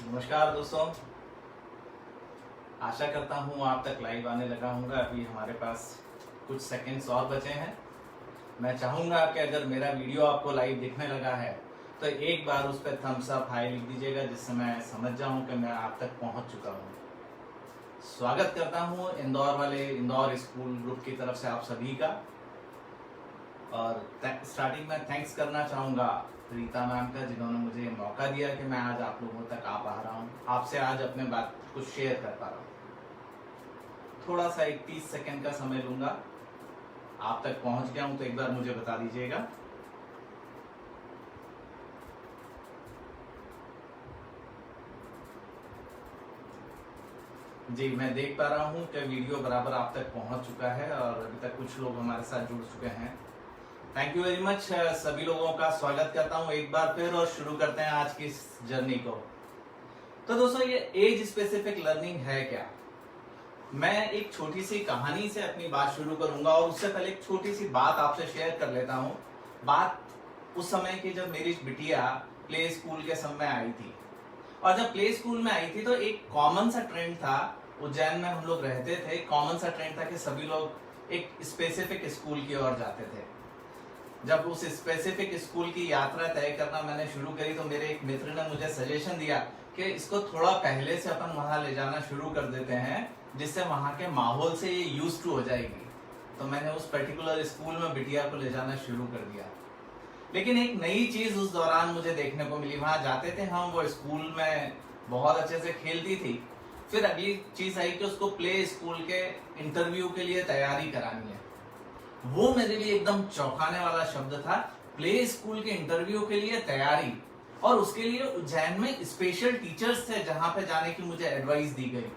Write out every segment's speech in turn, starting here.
नमस्कार दोस्तों, आशा करता हूँ आप तक लाइव आने लगा हूँगा। अभी हमारे पास कुछ सेकंड्स और बचे हैं। मैं चाहूँगा कि अगर मेरा वीडियो आपको लाइव दिखने लगा है तो एक बार उस पर थम्स अप हाई लिख दीजिएगा, जिससे मैं समझ जाऊँ कि मैं आप तक पहुँच चुका हूँ। स्वागत करता हूँ इंदौर वाले इंदौर स्कूल ग्रुप की तरफ से आप सभी का। और स्टार्टिंग में थैंक्स करना चाहूँगा रीता मैम का, जिन्होंने मुझे ये मौका दिया कि मैं आज आप लोगों तक आ पा रहा हूँ, आपसे आज अपने बात कुछ शेयर कर पा रहा हूँ। थोड़ा सा 30 सेकंड का समय लूंगा। आप तक पहुंच गया हूं तो एक बार मुझे बता दीजिएगा। जी, मैं देख पा रहा हूं कि वीडियो बराबर आप तक पहुंच चुका है और अभी तक कुछ लोग हमारे साथ जुड़ चुके हैं। Thank you very much. सभी लोगों का स्वागत करता हूं एक बार फिर और शुरू करते हैं आज की इस जर्नी को। तो दोस्तों, ये एज स्पेसिफिक लर्निंग है क्या? मैं एक छोटी सी कहानी से अपनी बात शुरू करूंगा और उससे पहले एक छोटी सी बात आपसे शेयर कर लेता हूं। बात उस समय की जब मेरी बिटिया प्ले स्कूल के समय आई थी। और जब प्ले स्कूल में आई थी तो एक कॉमन सा ट्रेंड था, उज्जैन में हम लोग रहते थे, कॉमन सा ट्रेंड था कि सभी लोग एक स्पेसिफिक स्कूल की ओर जाते थे। जब उस स्पेसिफिक स्कूल की यात्रा तय करना मैंने शुरू करी तो मेरे एक मित्र ने मुझे सजेशन दिया कि इसको थोड़ा पहले से अपन वहां ले जाना शुरू कर देते हैं, जिससे वहां के माहौल से ये यूज्ड टू हो जाएगी। तो मैंने उस पर्टिकुलर स्कूल में बिटिया को ले जाना शुरू कर दिया। लेकिन एक नई चीज उस दौरान मुझे देखने को मिली। वहां जाते थे हम, वो स्कूल में बहुत अच्छे से खेलती थी। फिर अगली चीज आई कि उसको प्ले स्कूल के इंटरव्यू के लिए तैयारी करानी है। वो मेरे लिए एकदम चौंकाने वाला शब्द था, प्ले स्कूल के इंटरव्यू के लिए तैयारी। और उसके लिए उज्जैन में स्पेशल टीचर्स थे जहां पे जाने की मुझे एडवाइस दी गई।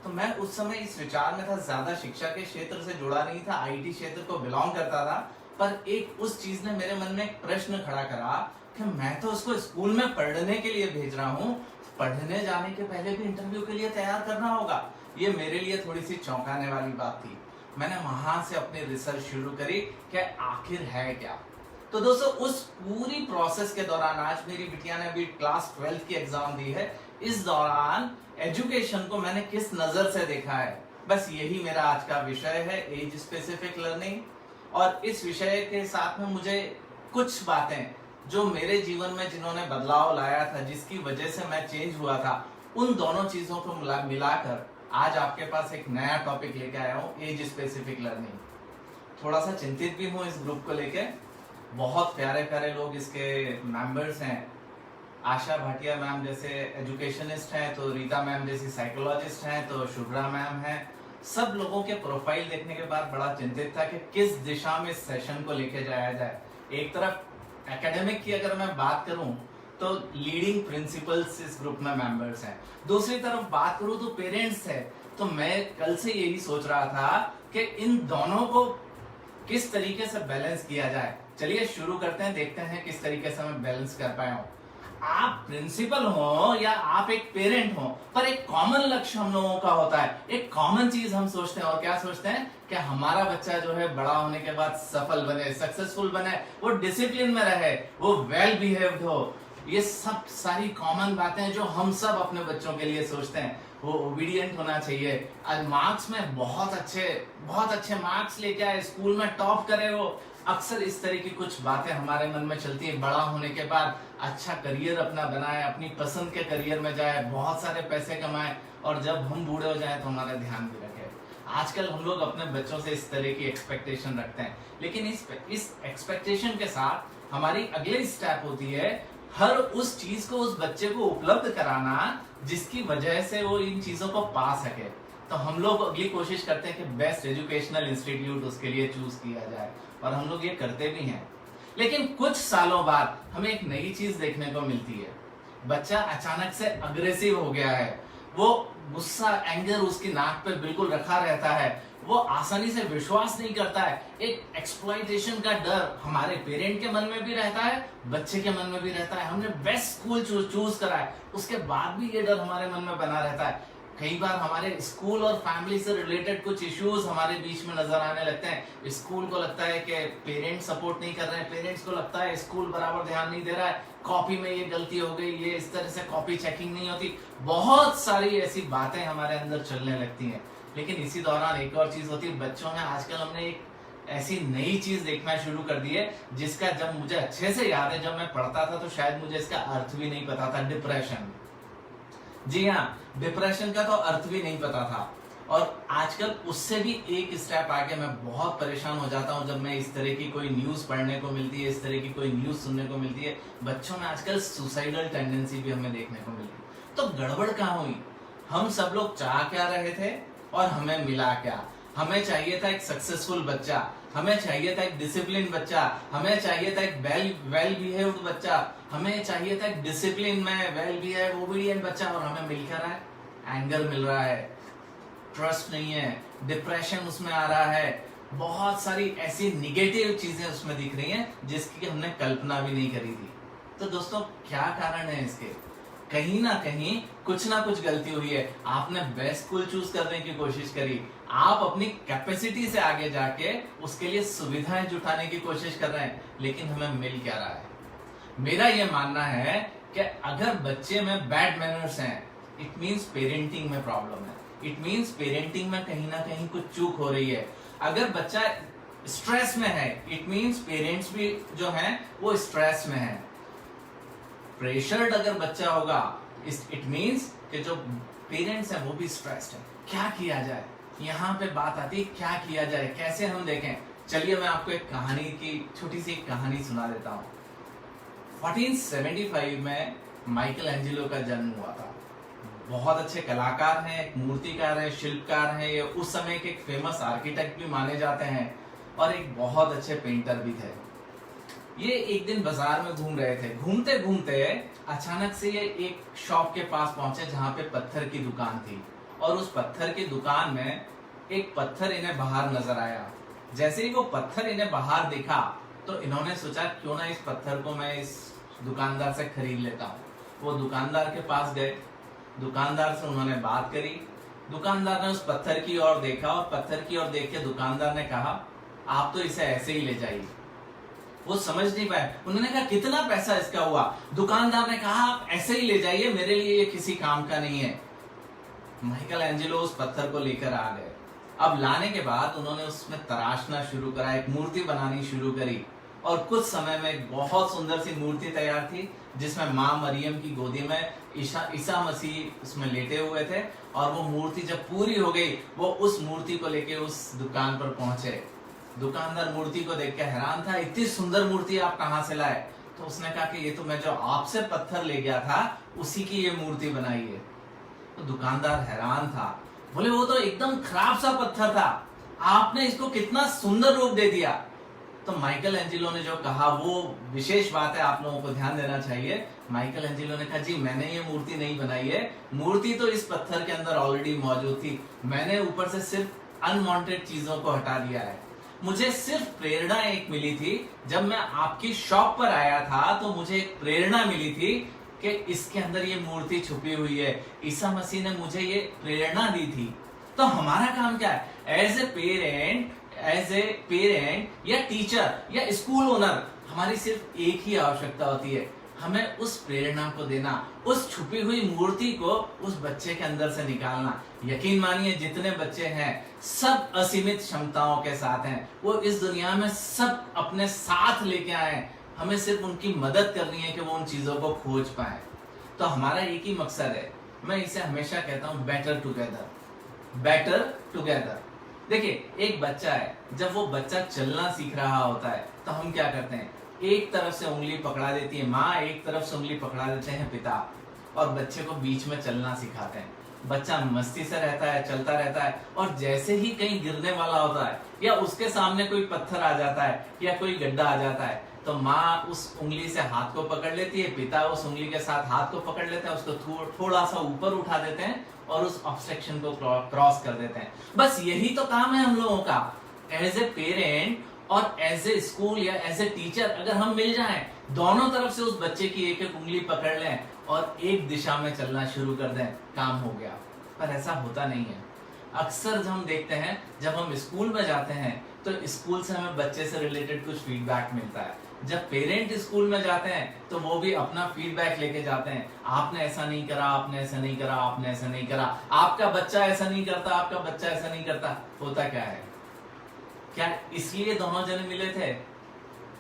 तो मैं उस समय इस विचार में था, ज्यादा शिक्षा के क्षेत्र से जुड़ा नहीं था, आईटी क्षेत्र को बिलोंग करता था। पर एक उस चीज ने मेरे मन में एक प्रश्न खड़ा करा कि मैं तो उसको स्कूल में पढ़ने के लिए भेज रहा हूँ, पढ़ने जाने के पहले भी इंटरव्यू के लिए तैयार करना होगा। ये मेरे लिए थोड़ी सी चौंकाने वाली बात थी। मैंने वहां से अपनी रिसर्च शुरू करी कि आखिर है क्या। तो दोस्तों, उस पूरी प्रोसेस के दौरान, आज मेरी बिटिया ने अभी क्लास 12 की एग्जाम दी है, इस दौरान एजुकेशन को मैंने किस नजर से देखा है, बस यही मेरा आज का विषय है, एज स्पेसिफिक लर्निंग। और इस विषय के साथ में मुझे कुछ बातें जो मेरे जीवन में जिन्होंने बदलाव लाया था, जिसकी वजह से मैं चेंज हुआ था, उन दोनों चीजों को मिलाकर आज आपके पास एक नया टॉपिक लेके आया हूं, एज स्पेसिफिक लर्निंग। थोड़ा सा चिंतित भी हूं इस ग्रुप को लेके। बहुत प्यारे प्यारे लोग इसके मेंबर्स हैं। आशा भाटिया मैम जैसे एजुकेशनिस्ट हैं, तो रीता मैम जैसी साइकोलॉजिस्ट हैं, तो शुभ्रा मैम हैं। सब लोगों के प्रोफाइल देखने के बाद बड़ा चिंतित था कि किस दिशा में इस सेशन को लेके जाया जाए। एक तरफ एकेडमिक की अगर मैं बात करूं तो लीडिंग प्रिंसिपल्स इस ग्रुप में मेंबर्स हैं, दूसरी तरफ बात करूं तो पेरेंट्स है। तो मैं कल से यही सोच रहा था कि इन दोनों को किस तरीके से बैलेंस किया जाए। चलिए शुरू करते हैं, देखते हैं किस तरीके से मैं बैलेंस कर पाया हूं। आप प्रिंसिपल हो या आप एक पेरेंट हो, पर एक कॉमन लक्ष्य हम लोगों का होता है, एक कॉमन चीज हम सोचते हैं। और क्या सोचते हैं कि हमारा बच्चा जो है बड़ा होने के बाद सफल बने, सक्सेसफुल बने, वो डिसिप्लिन में रहे, वो वेल बिहेव्ड हो। ये सब सारी कॉमन बातें जो हम सब अपने बच्चों के लिए सोचते हैं। वो ओबीडियंट होना चाहिए, मार्क्स में बहुत अच्छे मार्क्स लेके आए, स्कूल में टॉप करे। वो अक्सर इस तरह की कुछ बातें हमारे मन में चलती है। बड़ा होने के बाद अच्छा करियर अपना बनाए, अपनी पसंद के करियर में जाए, बहुत सारे पैसे कमाए, और जब हम बूढ़े हो जाए तो हमारा ध्यान भी रखे। आजकल हम लोग अपने बच्चों से इस तरह की एक्सपेक्टेशन रखते हैं, लेकिन इस एक्सपेक्टेशन के साथ हमारी अगली स्टेप होती है हर उस चीज को उस बच्चे को उपलब्ध कराना जिसकी वजह से वो इन चीजों को पा सके। तो हम लोग अगली कोशिश करते हैं कि बेस्ट एजुकेशनल इंस्टीट्यूट उसके लिए चूज किया जाए, और हम लोग ये करते भी हैं। लेकिन कुछ सालों बाद हमें एक नई चीज देखने को मिलती है। बच्चा अचानक से अग्रेसिव हो गया है, वो गुस्सा, एंगर उसकी नाक पे बिल्कुल रखा रहता है, वो आसानी से विश्वास नहीं करता है। एक एक्सप्लॉइटेशन का डर हमारे पेरेंट के मन में भी रहता है, बच्चे के मन में भी रहता है। हमने बेस्ट स्कूल चूज करा है, उसके बाद भी ये डर हमारे मन में बना रहता है कई बार हमारे स्कूल और फैमिली से रिलेटेड कुछ इश्यूज हमारे बीच में नजर आने लगते हैं। स्कूल को लगता है कि पेरेंट्स सपोर्ट नहीं कर रहे हैं, पेरेंट्स को लगता है स्कूल बराबर ध्यान नहीं दे रहा है, कॉपी में ये गलती हो गई, ये इस तरह से कॉपी चेकिंग नहीं होती। बहुत सारी ऐसी बातें हमारे अंदर चलने लगती हैं। लेकिन इसी दौरान एक और चीज होती है, बच्चों में आजकल हमने एक ऐसी नई चीज देखना शुरू कर दी है जिसका जब मुझे अच्छे से याद है, जब मैं पढ़ता था तो शायद मुझे इसका अर्थ भी नहीं पता था। डिप्रेशन। जी हाँ, डिप्रेशन का तो अर्थ भी नहीं पता था। और आजकल उससे भी एक स्टेप आगे मैं बहुत परेशान हो जाता हूँ जब मैं इस तरह की कोई न्यूज पढ़ने को मिलती है, इस तरह की कोई न्यूज सुनने को मिलती है। बच्चों में आजकल सुसाइडल टेंडेंसी भी हमें देखने को मिलती है। तो गड़बड़ कहाँ हुई? हम सब लोग चाह क्या रहे थे और हमें मिला क्या? हमें चाहिए था एक सक्सेसफुल बच्चा, हमें चाहिए था एक डिसिप्लिन बच्चा, हमें चाहिए था एक वेल बिहेव्ड बच्चा, हमें चाहिए था एक डिसिप्लिन में वेल बिहेव्ड ओबीडिएंट बच्चा, और हमें मिल क्या रहा है? एंगर मिल रहा है, ट्रस्ट नहीं है, डिप्रेशन उसमें आ रहा है, बहुत सारी ऐसी निगेटिव चीजें उसमें दिख रही हैं जिसकी हमने कल्पना भी नहीं करी थी। तो दोस्तों, क्या कारण है इसके? कहीं ना कहीं कुछ ना कुछ गलती हुई है। आपने बेस्ट स्कूल चूज करने की कोशिश करी, आप अपनी कैपेसिटी से आगे जाके उसके लिए सुविधाएं जुटाने की कोशिश कर रहे हैं, लेकिन हमें मिल क्या रहा है? मेरा यह मानना है कि अगर बच्चे में बैड मैनर्स हैं, इट मींस पेरेंटिंग में प्रॉब्लम है, इट मींस पेरेंटिंग में कहीं ना कहीं कुछ चूक हो रही है। अगर बच्चा स्ट्रेस में है, इट मींस पेरेंट्स भी जो हैं वो स्ट्रेस में है। प्रेशर्ड अगर बच्चा होगा, इट मींस कि जो पेरेंट्स हैं वो भी स्ट्रेस्ड है। क्या किया जाए? यहाँ पे बात आती है क्या किया जाए, कैसे हम देखें। चलिए मैं आपको एक कहानी की छोटी सी कहानी सुना देता हूँ। 1475 में माइकल एंजेलो का जन्म हुआ था। बहुत अच्छे कलाकार हैं, एक मूर्तिकार हैं, शिल्पकार हैं, ये उस समय के एक फेमस आर्किटेक्ट भी माने जाते हैं और एक बहुत अच्छे पेंटर भी थे। ये एक दिन बाजार में घूम रहे थे। घूमते घूमते अचानक से ये एक शॉप के पास पहुंचे जहां पे पत्थर की दुकान थी, और उस पत्थर की दुकान में एक पत्थर इन्हें बाहर नजर आया। जैसे ही वो पत्थर इन्हें बाहर दिखा तो इन्होंने सोचा क्यों ना इस पत्थर को मैं इस दुकानदार से खरीद लेता हूँ। वो दुकानदार के पास गए, दुकानदार से उन्होंने बात करी। दुकानदार ने उस पत्थर की ओर देखा और पत्थर की ओर देख के दुकानदार ने कहा, आप तो इसे ऐसे ही ले जाइए। वो समझ नहीं पाए। उन्होंने कहा कितना पैसा इसका हुआ? दुकानदार ने कहा आप ऐसे ही ले जाइए, मेरे लिए ये किसी काम का नहीं है। माइकल एंजेलो उस पत्थर को लेकर आ गए। अब लाने के बाद उन्होंने उसमें तराशना शुरू करा, एक मूर्ति बनानी शुरू करी, और कुछ समय में एक बहुत सुंदर सी मूर्ति तैयार थी जिसमें माँ मरियम की गोदी में ईसा मसीह उसमें लेटे हुए थे। और वो मूर्ति जब पूरी हो गई, वो उस मूर्ति को लेके उस दुकान पर पहुंचे। दुकानदार मूर्ति को देख के हैरान था, इतनी सुंदर मूर्ति आप कहां से लाए? तो उसने कहा कि ये तो मैं जो आपसे पत्थर ले गया था उसी की ये मूर्ति बनाई है। तो दुकानदार हैरान था, बोले वो तो एकदम खराब सा पत्थर था, आपने इसको कितना सुंदर रूप दे दिया। तो माइकल एंजेलो ने जो कहा वो विशेष बात है, आप लोगों को ध्यान देना चाहिए। माइकल एंजेलो ने कहा जी मैंने ये मूर्ति नहीं बनाई है, मूर्ति तो इस पत्थर के अंदर ऑलरेडी मौजूद थी, मैंने ऊपर से सिर्फ अनवांटेड चीजों को हटा दिया है। मुझे सिर्फ प्रेरणा एक मिली थी, जब मैं आपकी शॉप पर आया था तो मुझे एक प्रेरणा मिली थी कि इसके अंदर ये मूर्ति छुपी हुई है। ईसा मसीह ने मुझे ये प्रेरणा दी थी। तो हमारा काम क्या है? एज ए पेरेंट या टीचर या स्कूल ओनर, हमारी सिर्फ एक ही आवश्यकता होती है, हमें उस प्रेरणा को देना, उस छुपी हुई मूर्ति को उस बच्चे के अंदर से निकालना। यकीन मानिए जितने बच्चे हैं सब असीमित क्षमताओं के साथ हैं, वो इस दुनिया में सब अपने साथ लेके आए, हमें सिर्फ उनकी मदद करनी है कि वो उन चीजों को खोज पाए। तो हमारा एक ही मकसद है, मैं इसे हमेशा कहता हूं बेटर टुगेदर। देखिए एक बच्चा है, जब वो बच्चा चलना सीख रहा होता है तो हम क्या करते हैं, एक तरफ से उंगली पकड़ा देती है माँ, एक तरफ से उंगली पकड़ा देते हैं पिता, और बच्चे को बीच में चलना सिखाते हैं। बच्चा मस्ती से रहता है, चलता रहता है, और जैसे ही कहीं गिरने वाला होता है या उसके सामने कोई पत्थर आ जाता है या कोई गड्ढा आ जाता है तो माँ उस उंगली से हाथ को पकड़ लेती है, पिता उस उंगली के साथ हाथ को पकड़ लेते हैं, उसको थोड़ा सा ऊपर उठा देते हैं और उस ऑब्स्ट्रक्शन को क्रॉस कर देते हैं। बस यही तो काम है हम लोगों का। एज ए पेरेंट और एज ए स्कूल या एज ए टीचर अगर हम मिल जाएं, दोनों तरफ से उस बच्चे की एक एक उंगली पकड़ लें और एक दिशा में चलना शुरू कर दें, काम हो गया। पर ऐसा होता नहीं है। अक्सर हम देखते हैं जब हम स्कूल में जाते हैं तो स्कूल से हमें बच्चे से रिलेटेड कुछ फीडबैक मिलता है। जब पेरेंट स्कूल में जाते हैं तो वो भी अपना फीडबैक लेके जाते हैं, आपने ऐसा नहीं करा, आपने ऐसा नहीं करा, आपने ऐसा नहीं करा, आपका बच्चा ऐसा नहीं करता, आपका बच्चा ऐसा नहीं करता। होता क्या है, क्या इसलिए दोनों जने मिले थे?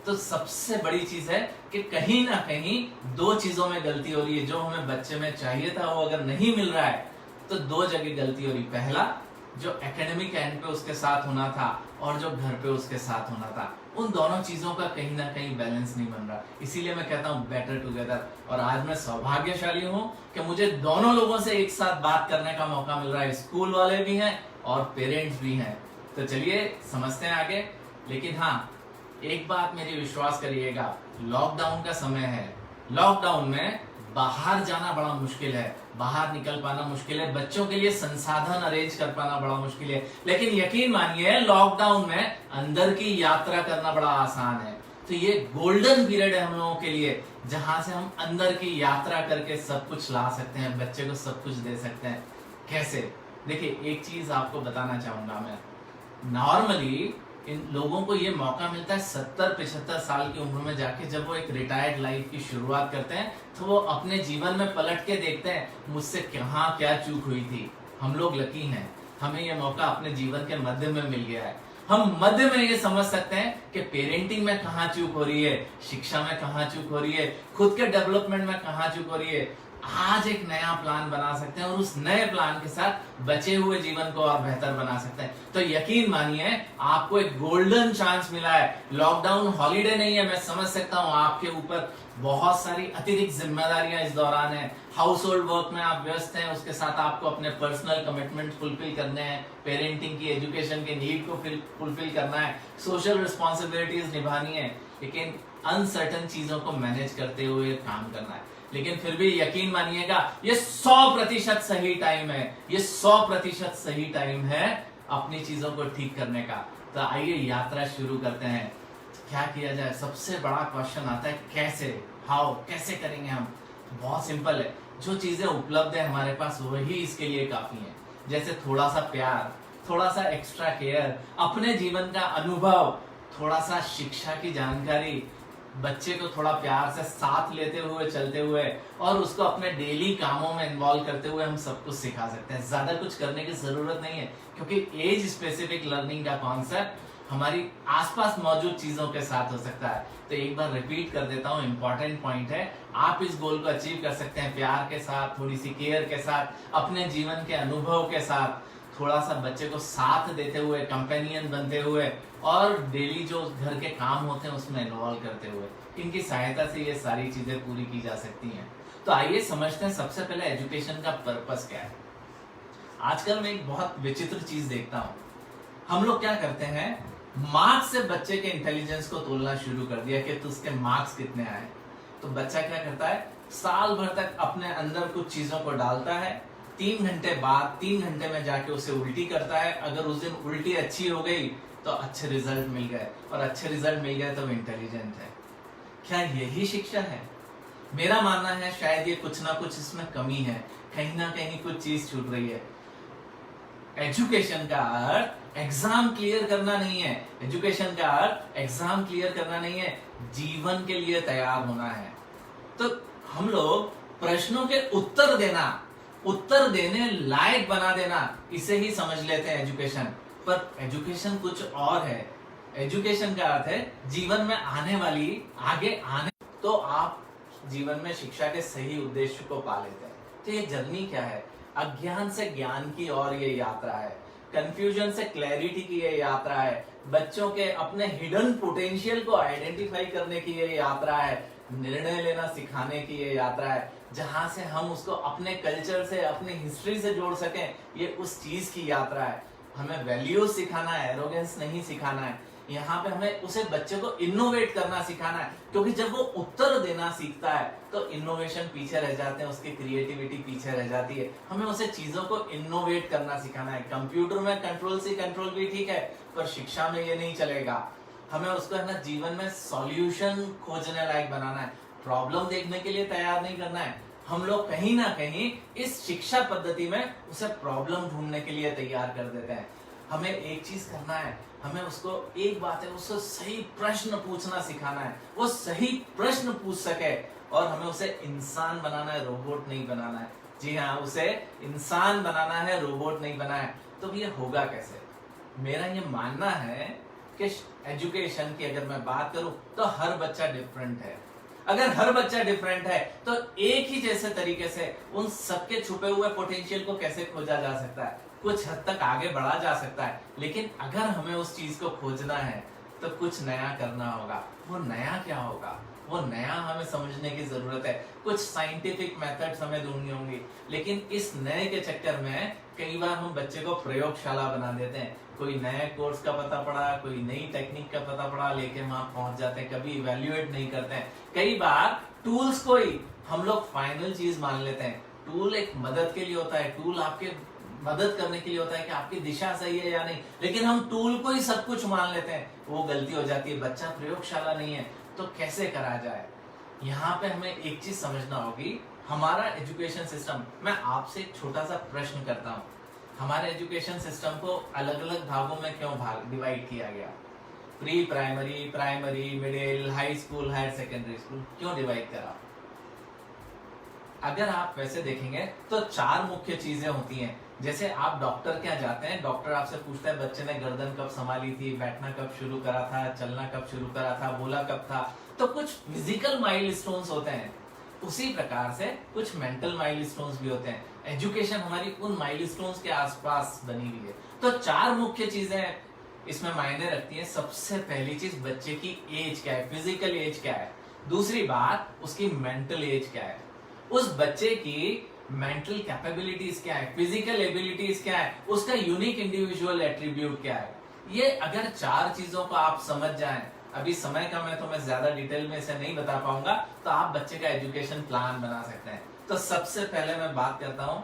तो सबसे बड़ी चीज है कि कहीं ना कहीं दो चीजों में गलती हो रही है। जो हमें बच्चे में चाहिए था वो अगर नहीं मिल रहा है तो दो जगह गलती हो रही। पहला, जो एकेडमिक एंड पे उसके साथ होना था और जो घर पे उसके साथ होना था, उन दोनों चीजों का कहीं ना कहीं बैलेंस नहीं बन रहा। इसीलिए मैं कहता हूं बेटर टुगेदर। और आज मैं सौभाग्यशाली हूं कि मुझे दोनों लोगों से एक साथ बात करने का मौका मिल रहा है। स्कूल वाले भी हैं और पेरेंट्स भी हैं। तो चलिए समझते हैं आगे। लेकिन हाँ, एक बात मेरी विश्वास करिएगा, लॉकडाउन का समय है। लॉकडाउन में बाहर जाना बड़ा मुश्किल है, बाहर निकल पाना मुश्किल है, बच्चों के लिए संसाधन अरेंज कर पाना बड़ा मुश्किल है। लेकिन यकीन मानिए लॉकडाउन में अंदर की यात्रा करना बड़ा आसान है। तो ये गोल्डन पीरियड है हम लोगों के लिए, जहां से हम अंदर की यात्रा करके सब कुछ ला सकते हैं, बच्चे को सब कुछ दे सकते हैं। कैसे? देखिए, एक चीज आपको बताना चाहूंगा मैं। नॉर्मली इन लोगों को ये मौका मिलता है 70-75 साल की उम्र में जाके, जब वो एक रिटायर्ड लाइफ की शुरुआत करते हैं तो वो अपने जीवन में पलट के देखते हैं मुझसे कहाँ क्या चूक हुई थी। हम लोग लकी हैं, हमें ये मौका अपने जीवन के मध्य में मिल गया है। हम मध्य में ये समझ सकते हैं कि पेरेंटिंग में कहाँ चूक हो रही है, शिक्षा में कहाँ चूक हो रही है, खुद के डेवलपमेंट में कहाँ चूक हो रही है। आज एक नया प्लान बना सकते हैं और उस नए प्लान के साथ बचे हुए जीवन को और बेहतर बना सकते हैं। तो यकीन मानिए आपको एक गोल्डन चांस मिला है। लॉकडाउन हॉलीडे नहीं है, मैं समझ सकता हूं आपके ऊपर बहुत सारी अतिरिक्त जिम्मेदारियां इस दौरान है। हाउस होल्ड वर्क में आप व्यस्त हैं, उसके साथ आपको अपने पर्सनल कमिटमेंट फुलफिल करने हैं, पेरेंटिंग की, एजुकेशन के नीड को फुलफिल करना है, सोशल रिस्पॉन्सिबिलिटीज निभानी है, लेकिन अनसर्टन चीजों को मैनेज करते हुए काम करना है। लेकिन फिर भी यकीन मानिएगा ये 100% सही टाइम है, ये 100% सही टाइम है अपनी चीजों को ठीक करने का। तो आइए यात्रा शुरू करते हैं। तो क्या किया जाए? सबसे बड़ा क्वेश्चन आता है कैसे, हाउ, कैसे करेंगे हम? बहुत सिंपल है, जो चीजें उपलब्ध है हमारे पास वही इसके लिए काफी है। जैसे थोड़ा सा प्यार, थोड़ा सा एक्स्ट्रा केयर, अपने जीवन का अनुभव, थोड़ा सा शिक्षा की जानकारी, बच्चे को थोड़ा प्यार से साथ लेते हुए चलते हुए और उसको अपने डेली कामों में इन्वॉल्व करते हुए हम सब कुछ सिखा सकते हैं। ज्यादा कुछ करने की जरूरत नहीं है, क्योंकि एज स्पेसिफिक लर्निंग का कॉन्सेप्ट हमारी आसपास मौजूद चीजों के साथ हो सकता है। तो एक बार रिपीट कर देता हूँ, इंपॉर्टेंट पॉइंट है। आप इस गोल को अचीव कर सकते हैं प्यार के साथ, थोड़ी सी केयर के साथ, अपने जीवन के अनुभव के साथ, थोड़ा सा बच्चे को साथ देते हुए, कंपेनियन बनते हुए और डेली जो घर के काम होते हैं उसमें इन्वॉल्व करते हुए। इनकी सहायता से ये सारी चीजें पूरी की जा सकती हैं। तो आइए समझते हैं सबसे पहले एजुकेशन का पर्पस क्या है। आजकल मैं एक बहुत विचित्र चीज देखता हूँ, हम लोग क्या करते हैं, मार्क्स से बच्चे के इंटेलिजेंस को तोलना शुरू कर दिया कि उसके मार्क्स कितने आए। तो बच्चा क्या करता है, साल भर तक अपने अंदर कुछ चीजों को डालता है, 3 घंटे बाद 3 घंटे में जाके उसे उल्टी करता है। अगर उस दिन उल्टी अच्छी हो गई तो अच्छे रिजल्ट मिल गए, और अच्छे रिजल्ट मिल गए तो इंटेलिजेंट है। क्या यही शिक्षा है? मेरा मानना है शायद ये कुछ ना कुछ इसमें कमी है, कहीं ना कहीं कुछ चीज छूट रही है। एजुकेशन का अर्थ एग्जाम क्लियर करना नहीं है, एजुकेशन का अर्थ एग्जाम क्लियर करना नहीं है, जीवन के लिए तैयार होना है। तो हम लोग प्रश्नों के उत्तर देना, उत्तर देने लायक बना देना, इसे ही समझ लेते हैं एजुकेशन। पर एजुकेशन कुछ और है। एजुकेशन का अर्थ है जीवन में आने वाली, आगे आने, तो आप जीवन में शिक्षा के सही उद्देश्य को पा लेते हैं। तो ये जर्नी क्या है? अज्ञान से ज्ञान की और ये यात्रा है, कंफ्यूजन से क्लैरिटी की ये यात्रा है, बच्चों के अपने हिडन पोटेंशियल को आइडेंटिफाई करने की ये यात्रा है, निर्णय लेना सिखाने की ये यात्रा है, जहां से हम उसको अपने कल्चर से, अपने हिस्ट्री से जोड़ सकें। ये उस चीज की यात्रा है। हमें वैल्यूज सिखाना है, एरोगेंस नहीं सिखाना है। यहाँ पे हमें उसे बच्चे को इनोवेट करना सिखाना है, क्योंकि जब वो उत्तर देना सीखता है तो इनोवेशन पीछे रह जाते हैं, उसकी क्रिएटिविटी पीछे रह जाती है। हमें उसे चीजों को इनोवेट करना सिखाना है। कंप्यूटर में कंट्रोल से कंट्रोल भी ठीक है, पर शिक्षा में ये नहीं चलेगा। हमें उसको है ना जीवन में सॉल्यूशन खोजने लायक बनाना है, प्रॉब्लम देखने के लिए तैयार नहीं करना है। हम लोग कहीं ना कहीं इस शिक्षा पद्धति में उसे प्रॉब्लम ढूंढने के लिए तैयार कर देते हैं। हमें एक चीज करना है, हमें उसको एक बात है, उसको सही प्रश्न पूछना सिखाना है, वो सही प्रश्न पूछ सके, और हमें उसे इंसान बनाना है, रोबोट नहीं बनाना है। जी हाँ, उसे इंसान बनाना है, रोबोट नहीं बनाना है। तो ये होगा कैसे? मेरा ये मानना है कि एजुकेशन की अगर मैं बात करूं तो हर बच्चा डिफरेंट है। अगर हर बच्चा डिफरेंट है तो एक ही जैसे तरीके से उन सबके छुपे हुए पोटेंशियल को कैसे खोजा जा सकता है, कुछ हद तक आगे बढ़ा जा सकता है। लेकिन अगर हमें उस चीज को खोजना है तो कुछ नया करना होगा। वो नया क्या होगा? वो नया हमें समझने की जरूरत है। कुछ साइंटिफिक मेथड्स हमें ढूंढनी होंगी, लेकिन इस नए के चक्कर में कई बार हम बच्चे को प्रयोगशाला बना देते हैं। कोई नए कोर्स का पता पड़ा, कोई नई टेक्निक का पता पड़ा, लेके वहां पहुंच जाते हैं, कभी इवेल्युएट नहीं करते हैं। कई बार टूल्स को ही हम लोग फाइनल चीज मान लेते हैं। टूल एक मदद के लिए होता है, टूल आपके मदद करने के लिए होता है कि आपकी दिशा सही है या नहीं, लेकिन हम टूल को ही सब कुछ मान लेते हैं। वो गलती हो जाती है। बच्चा प्रयोगशाला नहीं है तो कैसे करा जाए? यहाँ पे हमें एक चीज समझना होगी, हमारा एजुकेशन सिस्टम, मैं आपसे एक छोटा सा प्रश्न करता हूँ, हमारे एजुकेशन सिस्टम को अलग अलग भागों में क्यों डिवाइड किया गया? Pre primary, primary, middle, high school, higher secondary school, क्यों डिवाइड करा? अगर आप वैसे देखेंगे तो 4 मुख्य चीजें होती हैं। जैसे आप डॉक्टर क्या जाते हैं, डॉक्टर आपसे पूछता है बच्चे ने गर्दन कब संभाली थी, बैठना कब शुरू करा था, चलना कब शुरू करा था, बोला कब था। तो कुछ फिजिकल माइलस्टोन्स होते हैं, उसी प्रकार से कुछ मेंटल माइलस्टोन्स भी होते हैं। एजुकेशन हमारी उन माइलस्टोन्स के आसपास बनी हुई है। तो 4 मुख्य चीजें इसमें मायने रखती हैं। सबसे पहली चीज, बच्चे की एज क्या है, फिजिकल एज क्या है। दूसरी बात, उसकी मेंटल एज क्या है, उस बच्चे की मेंटल कैपेबिलिटीज क्या है, फिजिकल एबिलिटीज क्या है, उसका यूनिक इंडिविजुअल एट्रीब्यूट क्या है। ये अगर 4 चीजों को आप समझ जाएं, अभी समय का मैं तुम्हें ज्यादा डिटेल में इसे नहीं बता पाऊंगा, तो आप बच्चे का एजुकेशन प्लान बना सकते हैं। तो सबसे पहले मैं बात करता हूँ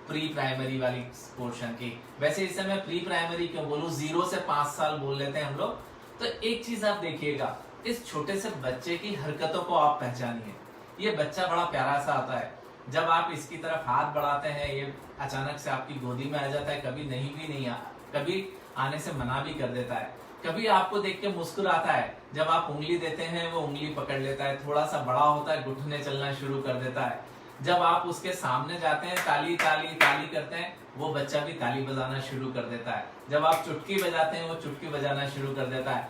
प्री प्राइमरी वाली पोर्शन की। वैसे इसे मैं प्री प्राइमरी क्यों बोलूं, 0 से 5 साल बोल लेते हैं हम लोग। तो एक चीज आप देखिएगा, इस छोटे से बच्चे की हरकतों को आप पहचानिए। ये बच्चा बड़ा प्यारा सा आता है, जब आप इसकी तरफ हाथ बढ़ाते हैं ये अचानक से आपकी गोदी में आ जाता है, कभी नहीं भी नहीं कभी आने से मना भी कर देता है, कभी आपको देख के मुस्कुराता है, जब आप उंगली देते हैं वो उंगली पकड़ लेता है, थोड़ा सा बड़ा होता है घुटने चलना शुरू कर देता है, जब आप उसके सामने जाते हैं ताली ताली ताली करते हैं वो बच्चा भी ताली बजाना शुरू कर देता है, जब आप चुटकी बजाते हैं वो चुटकी बजाना शुरू कर देता है।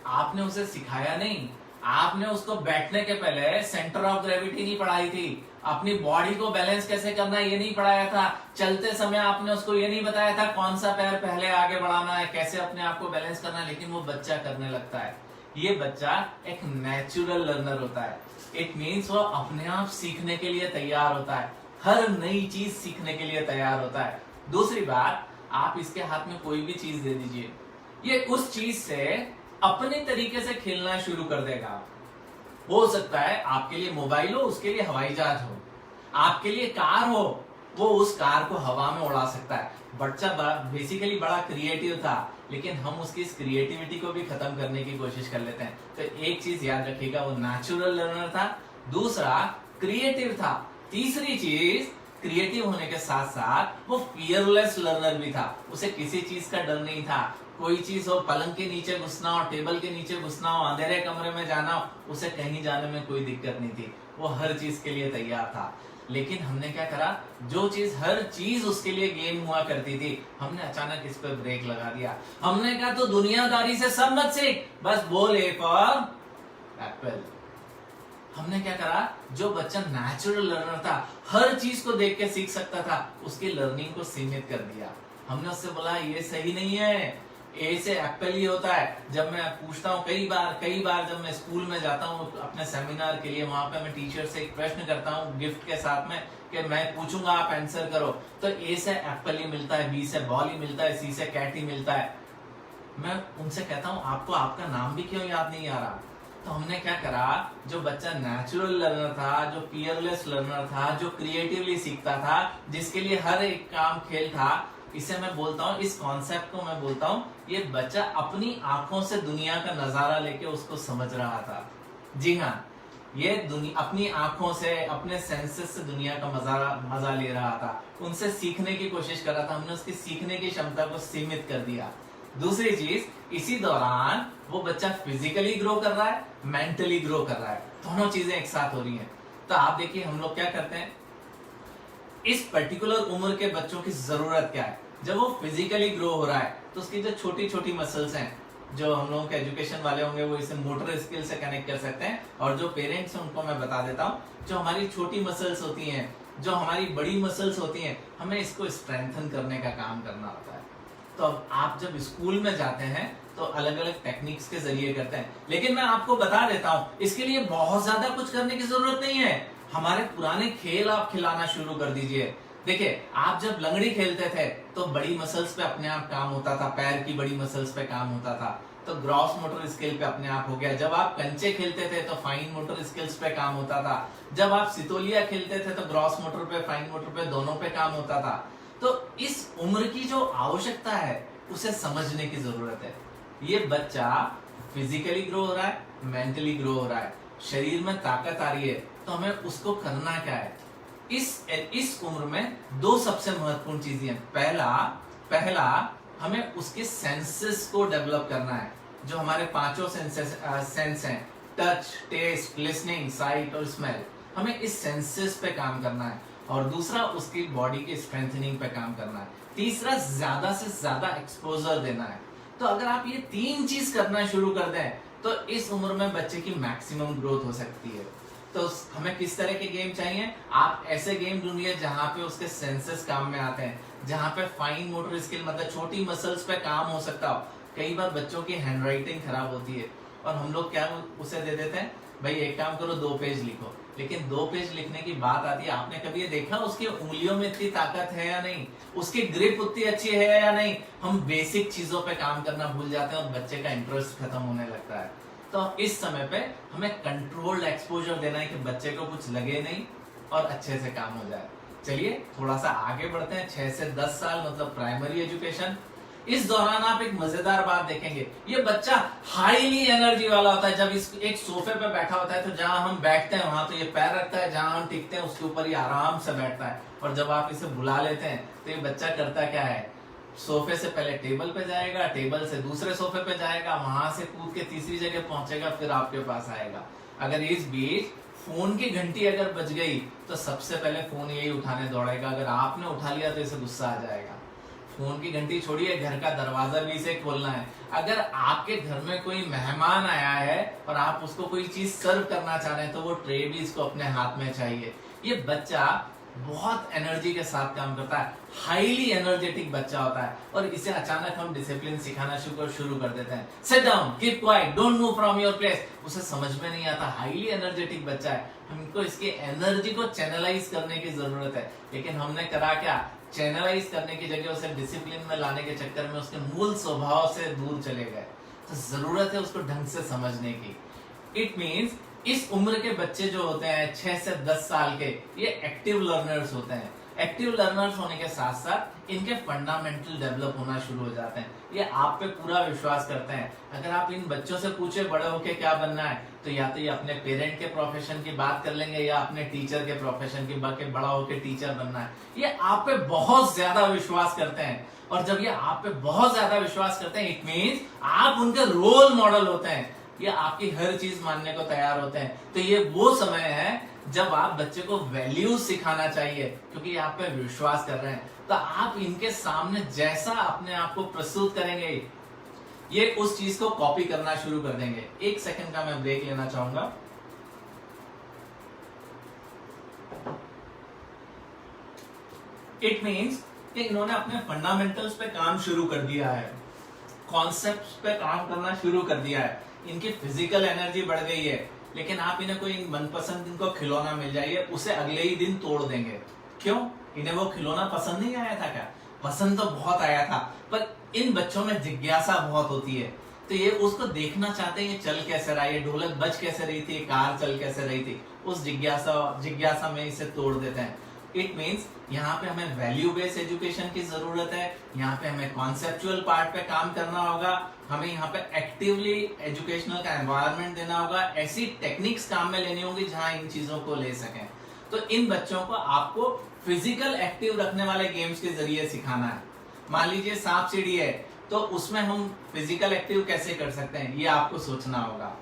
आपने उसे सिखाया नहीं, आपने उसको बैठने के पहले सेंटर ऑफ ग्रेविटी नहीं पढ़ाई थी, अपनी बॉडी को बैलेंस कैसे करना है ये नहीं पढ़ाया था, चलते समय आपने उसको ये नहीं बताया था कौन सा पैर पहले आगे बढ़ाना है, कैसे अपने आप को बैलेंस करना है, लेकिन वो बच्चा करने लगता है। ये बच्चा एक नेचुरल लर्नर होता है। इट मीन्स वो अपने आप सीखने के लिए तैयार होता है, हर नई चीज सीखने के लिए तैयार होता है। दूसरी बात, आप इसके हाथ में कोई भी चीज दे दीजिए, ये उस चीज से अपने तरीके से खेलना शुरू कर देगा। हो सकता है आपके लिए मोबाइल हो, उसके लिए हवाई जहाज हो, आपके लिए कार हो, वो उस कार को हवा में उड़ा सकता है। बच्चा बेसिकली बड़ा क्रिएटिव था, लेकिन हम उसकी इस क्रिएटिविटी को भी खत्म करने की कोशिश कर लेते हैं। तो एक चीज याद रखिएगा, वो नेचुरल लर्नर था, दूसरा क्रिएटिव था, तीसरी चीज क्रिएटिव होने के साथ साथ वो फियरलेस लर्नर भी था। उसे किसी चीज का डर नहीं था, कोई चीज हो, पलंग के नीचे घुसना हो, टेबल के नीचे घुसना हो, अंधेरे कमरे में जाना हो, उसे कहीं जाने में कोई दिक्कत नहीं थी, वो हर चीज के लिए तैयार था। लेकिन हमने क्या करा, जो चीज हर चीज उसके लिए गेम हुआ करती थी, हमने अचानक इस पर ब्रेक लगा दिया। हमने कहा तो दुनियादारी से सब मत सीख, बस बोल ए फॉर एप्पल। हमने क्या करा, जो बच्चा नेचुरल लर्नर था, हर चीज को देख के सीख सकता था, उसकी लर्निंग को सीमित कर दिया। हमने उससे बोला ये सही नहीं है, ए से एप्पल ही होता है। जब मैं पूछता हूँ कई बार जब मैं स्कूल में जाता हूँ अपने सेमिनार के लिए, वहां पे मैं टीचर से एक प्रश्न करता हूँ गिफ्ट के साथ में कि मैं पूछूंगा आप आंसर करो, तो ए से एप्पल ही मिलता है, बी से बॉल ही मिलता है, सी से कैट ही मिलता है। मैं उनसे कहता हूँ आपको आपका नाम भी क्यों याद नहीं आ रहा? तो हमने क्या करा, जो बच्चा नेचुरल लर्नर था, जो फियरलेस लर्नर था, जो क्रिएटिवली सीखता था, जिसके लिए हर एक काम खेल था, इसे मैं बोलता हूँ, इस कॉन्सेप्ट को मैं बोलता हूँ, ये बच्चा अपनी आंखों से दुनिया का नजारा लेके उसको समझ रहा था। जी हाँ, ये दुनिया अपनी आंखों से, अपने सेंसेस से दुनिया का मजा ले रहा था, उनसे सीखने की कोशिश कर रहा था, हमने उसकी सीखने की क्षमता को सीमित कर दिया। दूसरी चीज, इसी दौरान वो बच्चा फिजिकली ग्रो कर रहा है, मेंटली ग्रो कर रहा है, दोनों चीजें एक साथ हो रही हैं। तो आप देखिए हम लोग क्या करते हैं, इस पर्टिकुलर उम्र के बच्चों की जरूरत क्या है। जब वो फिजिकली ग्रो हो रहा है तो उसकी जो छोटी छोटी मसल्स हैं, जो हम लोगों के एजुकेशन वाले होंगे वो इसे मोटर स्किल से कनेक्ट कर सकते हैं, और जो पेरेंट्स हैं उनको मैं बता देता हूँ, जो हमारी छोटी मसल्स होती हैं, जो हमारी बड़ी मसल्स होती हैं, हमें इसको स्ट्रेंथन करने का काम करना होता है। तो अब आप जब स्कूल में जाते हैं तो अलग अलग टेक्निक्स के जरिए करते हैं, लेकिन मैं आपको बता देता हूं, इसके लिए बहुत ज्यादा कुछ करने की जरूरत नहीं है। हमारे पुराने खेल आप खिलाना शुरू कर दीजिए। देखिए, आप जब लंगड़ी खेलते थे तो बड़ी मसल्स पे अपने आप काम होता था, पैर की बड़ी मसल्स पे काम होता था, तो ग्रॉस मोटर स्किल पे अपने आप हो गया। जब आप कंचे खेलते थे तो फाइन मोटर स्किल्स पे काम होता था। जब आप सितोलिया खेलते थे तो ग्रॉस मोटर पे, फाइन मोटर पे, दोनों पे काम होता था। तो इस उम्र की जो आवश्यकता है उसे समझने की जरूरत है। ये बच्चा फिजिकली ग्रो हो रहा है, मेंटली ग्रो हो रहा है, शरीर में ताकत आ रही है, तो हमें उसको करना क्या है। इस उम्र में दो सबसे महत्वपूर्ण चीजें हैं। पहला हमें उसके सेंसेस को डेवलप करना है, जो हमारे पांचों सेंस हैं, टच, टेस्ट, लिसनिंग, साइट और स्मेल, हमें इस सेंसेस पे काम करना है। और दूसरा उसकी बॉडी की स्ट्रेंथनिंग पे काम करना है। तीसरा ज्यादा से ज्यादा एक्सपोजर देना है। तो अगर आप ये तीन चीज करना शुरू कर दें तो इस उम्र में बच्चे की मैक्सिमम ग्रोथ हो सकती है। तो हमें किस तरह के गेम चाहिए, आप ऐसे गेम ढूंढिए जहां पे उसके सेंसेस काम में आते हैं, जहां पे फाइन मोटर स्किल मतलब छोटी मसल्स पे काम हो सकता हो। कई बार बच्चों की हैंडराइटिंग खराब होती है और हम लोग क्या उसे दे देते हैं, भाई एक काम करो 2 पेज लिखो, लेकिन 2 पेज लिखने की बात आती है, आपने कभी ये देखा उसकी उंगलियों में इतनी ताकत है या नहीं, उसकी ग्रिप उतनी अच्छी है या नहीं। हम बेसिक चीजों पे काम करना भूल जाते हैं और बच्चे का इंटरेस्ट खत्म होने लगता है। तो इस समय पे हमें कंट्रोल्ड एक्सपोजर देना है कि बच्चे को कुछ लगे नहीं और अच्छे से काम हो जाए। चलिए थोड़ा सा आगे बढ़ते हैं। 6 से 10 साल मतलब प्राइमरी एजुकेशन। इस दौरान आप एक मजेदार बात देखेंगे, ये बच्चा हाईली एनर्जी वाला होता है। जब इस एक सोफे पे बैठा होता है तो जहां हम बैठते हैं वहां तो ये पैर रखता है, जहां हम टिकते हैं उसके ऊपर ये आराम से बैठता है। और जब आप इसे बुला लेते हैं तो ये बच्चा करता क्या है, सोफे से पहले टेबल पे जाएगा, टेबल से दूसरे सोफे पे जाएगा, वहां से कूद के तीसरी जगह पहुंचेगा, फिर आपके पास आएगा। अगर इस बीच फोन की घंटी अगर बज गई तो सबसे पहले फोन यही उठाने दौड़ेगा। अगर आपने उठा लिया तो इसे गुस्सा आ जाएगा। फोन की घंटी छोड़िए, घर का दरवाजा भी इसे खोलना है। अगर आपके घर में कोई मेहमान आया है और आप उसको कोई चीज सर्व करना चाह रहे हैं तो वो ट्रे भी इसको अपने हाथ में चाहिए। ये बच्चा बहुत एनर्जी के साथ काम करता है, हाईली एनर्जेटिक बच्चा होता है, और इसे अचानक हम डिसिप्लिन सिखाना शुरू कर देते हैं। Sit down, keep quiet, don't move from your place. उसे समझ में नहीं आता, हाईली एनर्जेटिक बच्चा है, हमको इसकी एनर्जी को चैनलाइज करने की जरूरत है। लेकिन हमने करा क्या, चैनलाइज करने की जगह उसे डिसिप्लिन में लाने के चक्कर में उसके मूल स्वभाव से दूर चले गए। तो जरूरत है उसको ढंग से समझने की। इट मीन्स इस उम्र के बच्चे जो होते हैं 6 से 10 साल के, ये एक्टिव लर्नर्स होते हैं। एक्टिव लर्नर्स होने के साथ साथ इनके फंडामेंटल डेवलप होना शुरू हो जाते हैं। ये आप पे पूरा विश्वास करते हैं। अगर आप इन बच्चों से पूछे बड़े होके क्या बनना है, तो या तो ये अपने पेरेंट के प्रोफेशन की बात कर लेंगे या अपने टीचर के प्रोफेशन की, बाकी बड़ा होके टीचर बनना है। ये आप पे बहुत ज्यादा विश्वास करते हैं, और जब ये आप पे बहुत ज्यादा विश्वास करते हैं इट मीन्स आप उनके रोल मॉडल होते हैं। ये आपकी हर चीज मानने को तैयार होते हैं। तो ये वो समय है जब आप बच्चे को वैल्यूज सिखाना चाहिए, क्योंकि आप पे विश्वास कर रहे हैं। तो आप इनके सामने जैसा अपने आप को प्रस्तुत करेंगे, ये उस चीज को कॉपी करना शुरू कर देंगे। 1 सेकंड का मैं ब्रेक लेना चाहूंगा। इट मीन्स कि इन्होंने अपने फंडामेंटल्स पे काम शुरू कर दिया है, कॉन्सेप्ट्स पे काम करना शुरू कर दिया है, इनकी फिजिकल एनर्जी बढ़ गई है। लेकिन आप इन्हें कोई मनपसंद इनको खिलौना मिल जाइए, उसे अगले ही दिन तोड़ देंगे। क्यों? इन्हें वो खिलौना पसंद नहीं आया था क्या? पसंद तो बहुत आया था, पर इन बच्चों में जिज्ञासा बहुत होती है, तो ये उसको देखना चाहते हैं ये चल कैसे रहा है, ये ढोलक बज कैसे रही थी, कार चल कैसे रही थी। उस जिज्ञासा में इसे तोड़ देते हैं। इट मीन्स यहाँ पे हमें वैल्यू बेस्ड एजुकेशन की जरूरत है, यहाँ पे हमें कॉन्सेप्चुअल पार्ट पे काम करना होगा, हमें यहाँ पे एक्टिवली एजुकेशनल का एनवायरनमेंट देना होगा, ऐसी टेक्निक्स काम में लेनी होगी जहां इन चीजों को ले सकें। तो इन बच्चों को आपको फिजिकल एक्टिव रखने वाले गेम्स के जरिए सिखाना है। मान लीजिए सांप सीढ़ी है, तो उसमें हम फिजिकल एक्टिव कैसे कर सकते हैं, ये आपको सोचना होगा।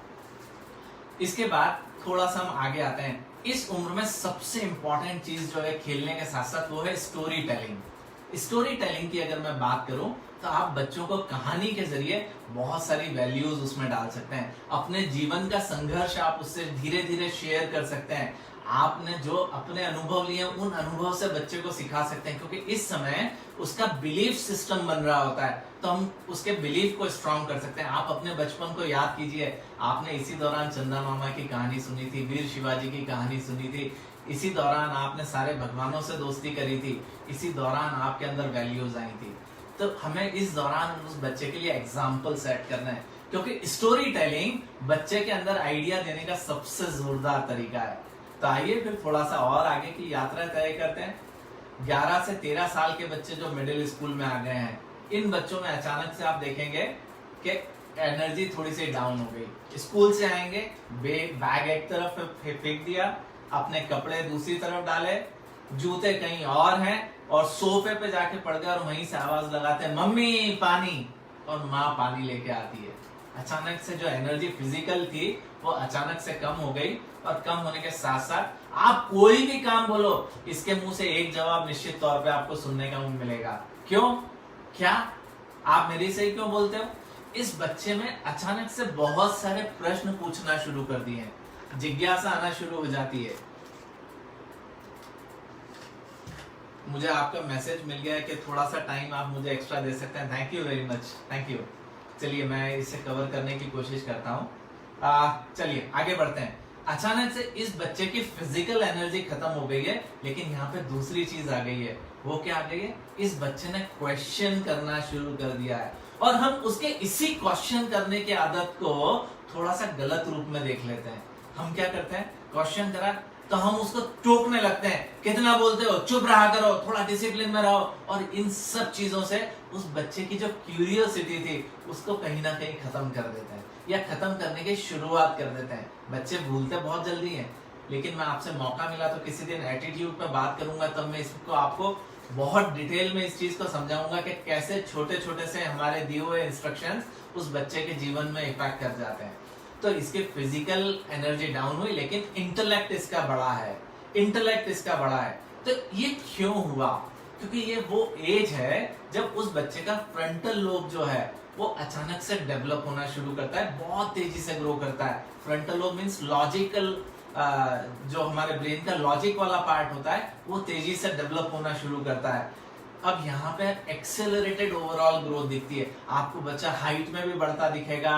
इसके बाद थोड़ा सा हम आगे आते हैं। इस उम्र में सबसे इंपॉर्टेंट चीज जो है खेलने के साथ साथ वो है स्टोरी टेलिंग। स्टोरी टेलिंग की अगर मैं बात करूं तो आप बच्चों को कहानी के जरिए बहुत सारी वैल्यूज उसमें डाल सकते हैं। अपने जीवन का संघर्ष आप उससे धीरे धीरे शेयर कर सकते हैं। आपने जो अपने अनुभव लिए उन अनुभव से बच्चे को सिखा सकते हैं, क्योंकि इस समय उसका बिलीफ सिस्टम बन रहा होता है, तो हम उसके बिलीफ को स्ट्रॉन्ग कर सकते हैं। आप अपने बचपन को याद कीजिए, आपने इसी दौरान चंदा मामा की कहानी सुनी थी, वीर शिवाजी की कहानी सुनी थी, इसी दौरान आपने सारे भगवानों से दोस्ती करी थी, इसी दौरान आपके अंदर वैल्यूज आई थी। तो हमें इस दौरान उस बच्चे के लिए एग्जाम्पल सेट करना है, क्योंकि स्टोरी टेलिंग बच्चे के अंदर आइडिया देने का सबसे जोरदार तरीका है। तो आइए फिर थोड़ा सा और आगे की यात्रा तय करते हैं। 11 से 13 साल के बच्चे जो मिडिल स्कूल में आ गए हैं, इन बच्चों में अचानक से आप देखेंगे कि एनर्जी थोड़ी सी डाउन हो गई। स्कूल से आएंगे, बैग एक तरफ फेंक दिया, अपने कपड़े दूसरी तरफ डाले, जूते कहीं और हैं, और सोफे पे जाके पड़ गए और वहीं से आवाज लगाते हैं मम्मी पानी, और माँ पानी लेके आती है। अचानक से जो एनर्जी फिजिकल थी वो अचानक से कम हो गई, और कम होने के साथ साथ आप कोई भी काम बोलो, इसके मुंह से एक जवाब निश्चित तौर पे आपको सुनने का मिलेगा। क्यों? क्या आप मेरी से ही क्यों बोलते हो? इस बच्चे में अचानक से बहुत सारे प्रश्न पूछना शुरू कर दिए हैं, जिज्ञासा आना शुरू हो जाती है। मुझे आपका मैसेज मिल गया है कि थोड़ा सा टाइम आप मुझे एक्स्ट्रा दे सकते हैं। Thank you very much, thank you. चलिए मैं इसे कवर करने की कोशिश करता हूँ। चलिए आगे बढ़ते हैं। अचानक से इस बच्चे की फिजिकल एनर्जी खत्म हो गई है, लेकिन यहाँ पे दूसरी चीज आ गई है। वो क्या आ गई है? इस बच्चे ने क्वेश्चन करना शुरू कर दिया है, और हम उसके इसी क्वेश्चन करने की आदत को थोड़ा सा गलत रूप में देख लेते हैं। हम क्या करते हैं? क्वेश्चन करा तो हम उसको टोकने लगते हैं, कितना बोलते हो, चुप रहा करो, थोड़ा डिसिप्लिन में रहो, और इन सब चीजों से उस बच्चे की जो क्यूरियोसिटी थी उसको कहीं ना कहीं खत्म कर देते हैं, या खत्म करने की शुरुआत कर देते हैं। बच्चे भूलते बहुत जल्दी हैं, लेकिन मैं आपसे मौका मिला तो किसी दिन एटीट्यूड पे बात करूंगा, तब मैं इसको आपको बहुत डिटेल में इस चीज को समझाऊंगा कि कैसे छोटे छोटे से हमारे दिए हुए इंस्ट्रक्शंस उस बच्चे के जीवन में इफेक्ट कर जाते हैं। तो इसकी फिजिकल एनर्जी डाउन हुई, लेकिन इंटेलेक्ट इसका बड़ा है, इंटेलेक्ट इसका बड़ा है। तो ये क्यों हुआ? क्योंकि ये वो एज है जब उस बच्चे का फ्रंटल लोब जो है वो अचानक से डेवलप होना शुरू करता है, बहुत तेजी से ग्रो करता है। फ्रंटल लोब मींस लॉजिकल, जो हमारे ब्रेन का लॉजिक वाला पार्ट होता है वो तेजी से डेवलप होना शुरू करता है। अब यहाँ पे एक्सेलरेटेड ओवरऑल ग्रोथ दिखती है, आपको बच्चा हाइट में भी बढ़ता दिखेगा,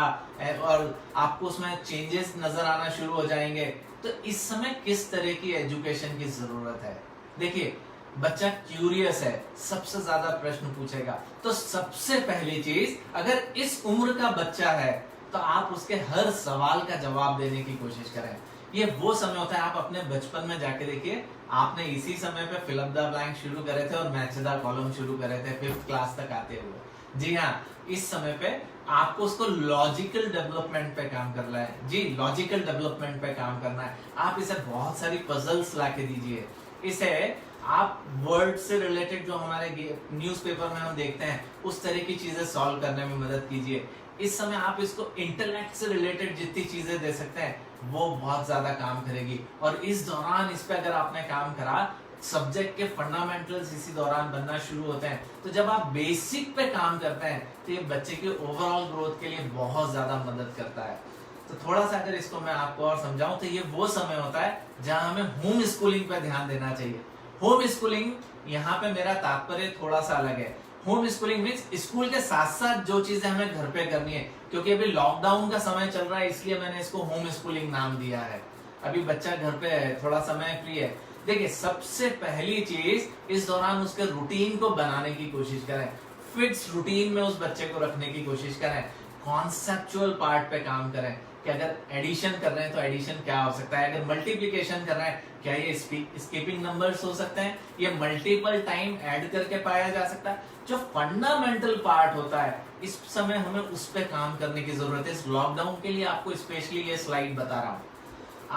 और आपको उसमें चेंजेस नजर आना शुरू हो जाएंगे। तो इस समय किस तरह की एजुकेशन की जरूरत है? देखिए, बच्चा क्यूरियस है, सबसे ज्यादा प्रश्न पूछेगा। तो सबसे पहली चीज, अगर इस उम्र का बच्चा है तो आप उसके हर सवाल का जवाब देने की कोशिश करें। ये वो समय होता है, आप अपने बचपन में जाके देखिए, आपने इसी समय पे फिल इन द ब्लैंक शुरू करे थे और मैच द कॉलम शुरू करे थे 5th क्लास तक आते हुए। जी हाँ, इस समय पे आपको उसको लॉजिकल डेवलपमेंट पे काम करना है। जी, लॉजिकल डेवलपमेंट पे काम करना है। आप इसे बहुत सारी पजल्स ला के दीजिए, इसे आप वर्ड से रिलेटेड जो हमारे न्यूज़पेपर में हम देखते हैं उस तरह की चीजें सॉल्व करने में मदद कीजिए। इस समय आप इसको इंटेलेक्ट से रिलेटेड जितनी चीजें दे सकते हैं वो बहुत ज्यादा काम करेगी। और इस दौरान इस पे अगर आपने काम करा, सब्जेक्ट के फंडामेंटल्स इसी दौरान बनना शुरू होते हैं। तो जब आप बेसिक पे काम करते हैं तो ये बच्चे के ओवरऑल ग्रोथ के लिए बहुत ज्यादा मदद करता है। तो थोड़ा सा अगर इसको मैं आपको और समझाऊं तो ये वो समय होता है जहां हमें होम स्कूलिंग पे ध्यान देना चाहिए। होम स्कूलिंग, यहाँ पे मेरा तात्पर्य थोड़ा सा अलग है। होम स्कूलिंग मीन्स स्कूल के साथ साथ जो चीजें हमें घर पे करनी है, क्योंकि अभी लॉकडाउन का समय चल रहा है इसलिए मैंने इसको होम स्कूलिंग नाम दिया है। अभी बच्चा घर पे है, थोड़ा समय फ्री है। देखिए, सबसे पहली चीज, इस दौरान उसके रूटीन को बनाने की कोशिश करें, फिक्स रूटीन में उस बच्चे को रखने की कोशिश करें, कॉन्सेप्चुअल पार्ट पे काम करें। कि अगर एडिशन कर रहे हैं तो एडिशन क्या हो सकता है, अगर मल्टीप्लिकेशन कर रहे हैं क्या ये स्किपिंग नंबर्स हो सकते हैं, ये मल्टीपल टाइम ऐड करके पाया जा सकता है। जो फंडामेंटल पार्ट होता है इस समय हमें उस पर काम करने की जरूरत है। इस लॉकडाउन के लिए आपको स्पेशली ये स्लाइड बता रहा हूं।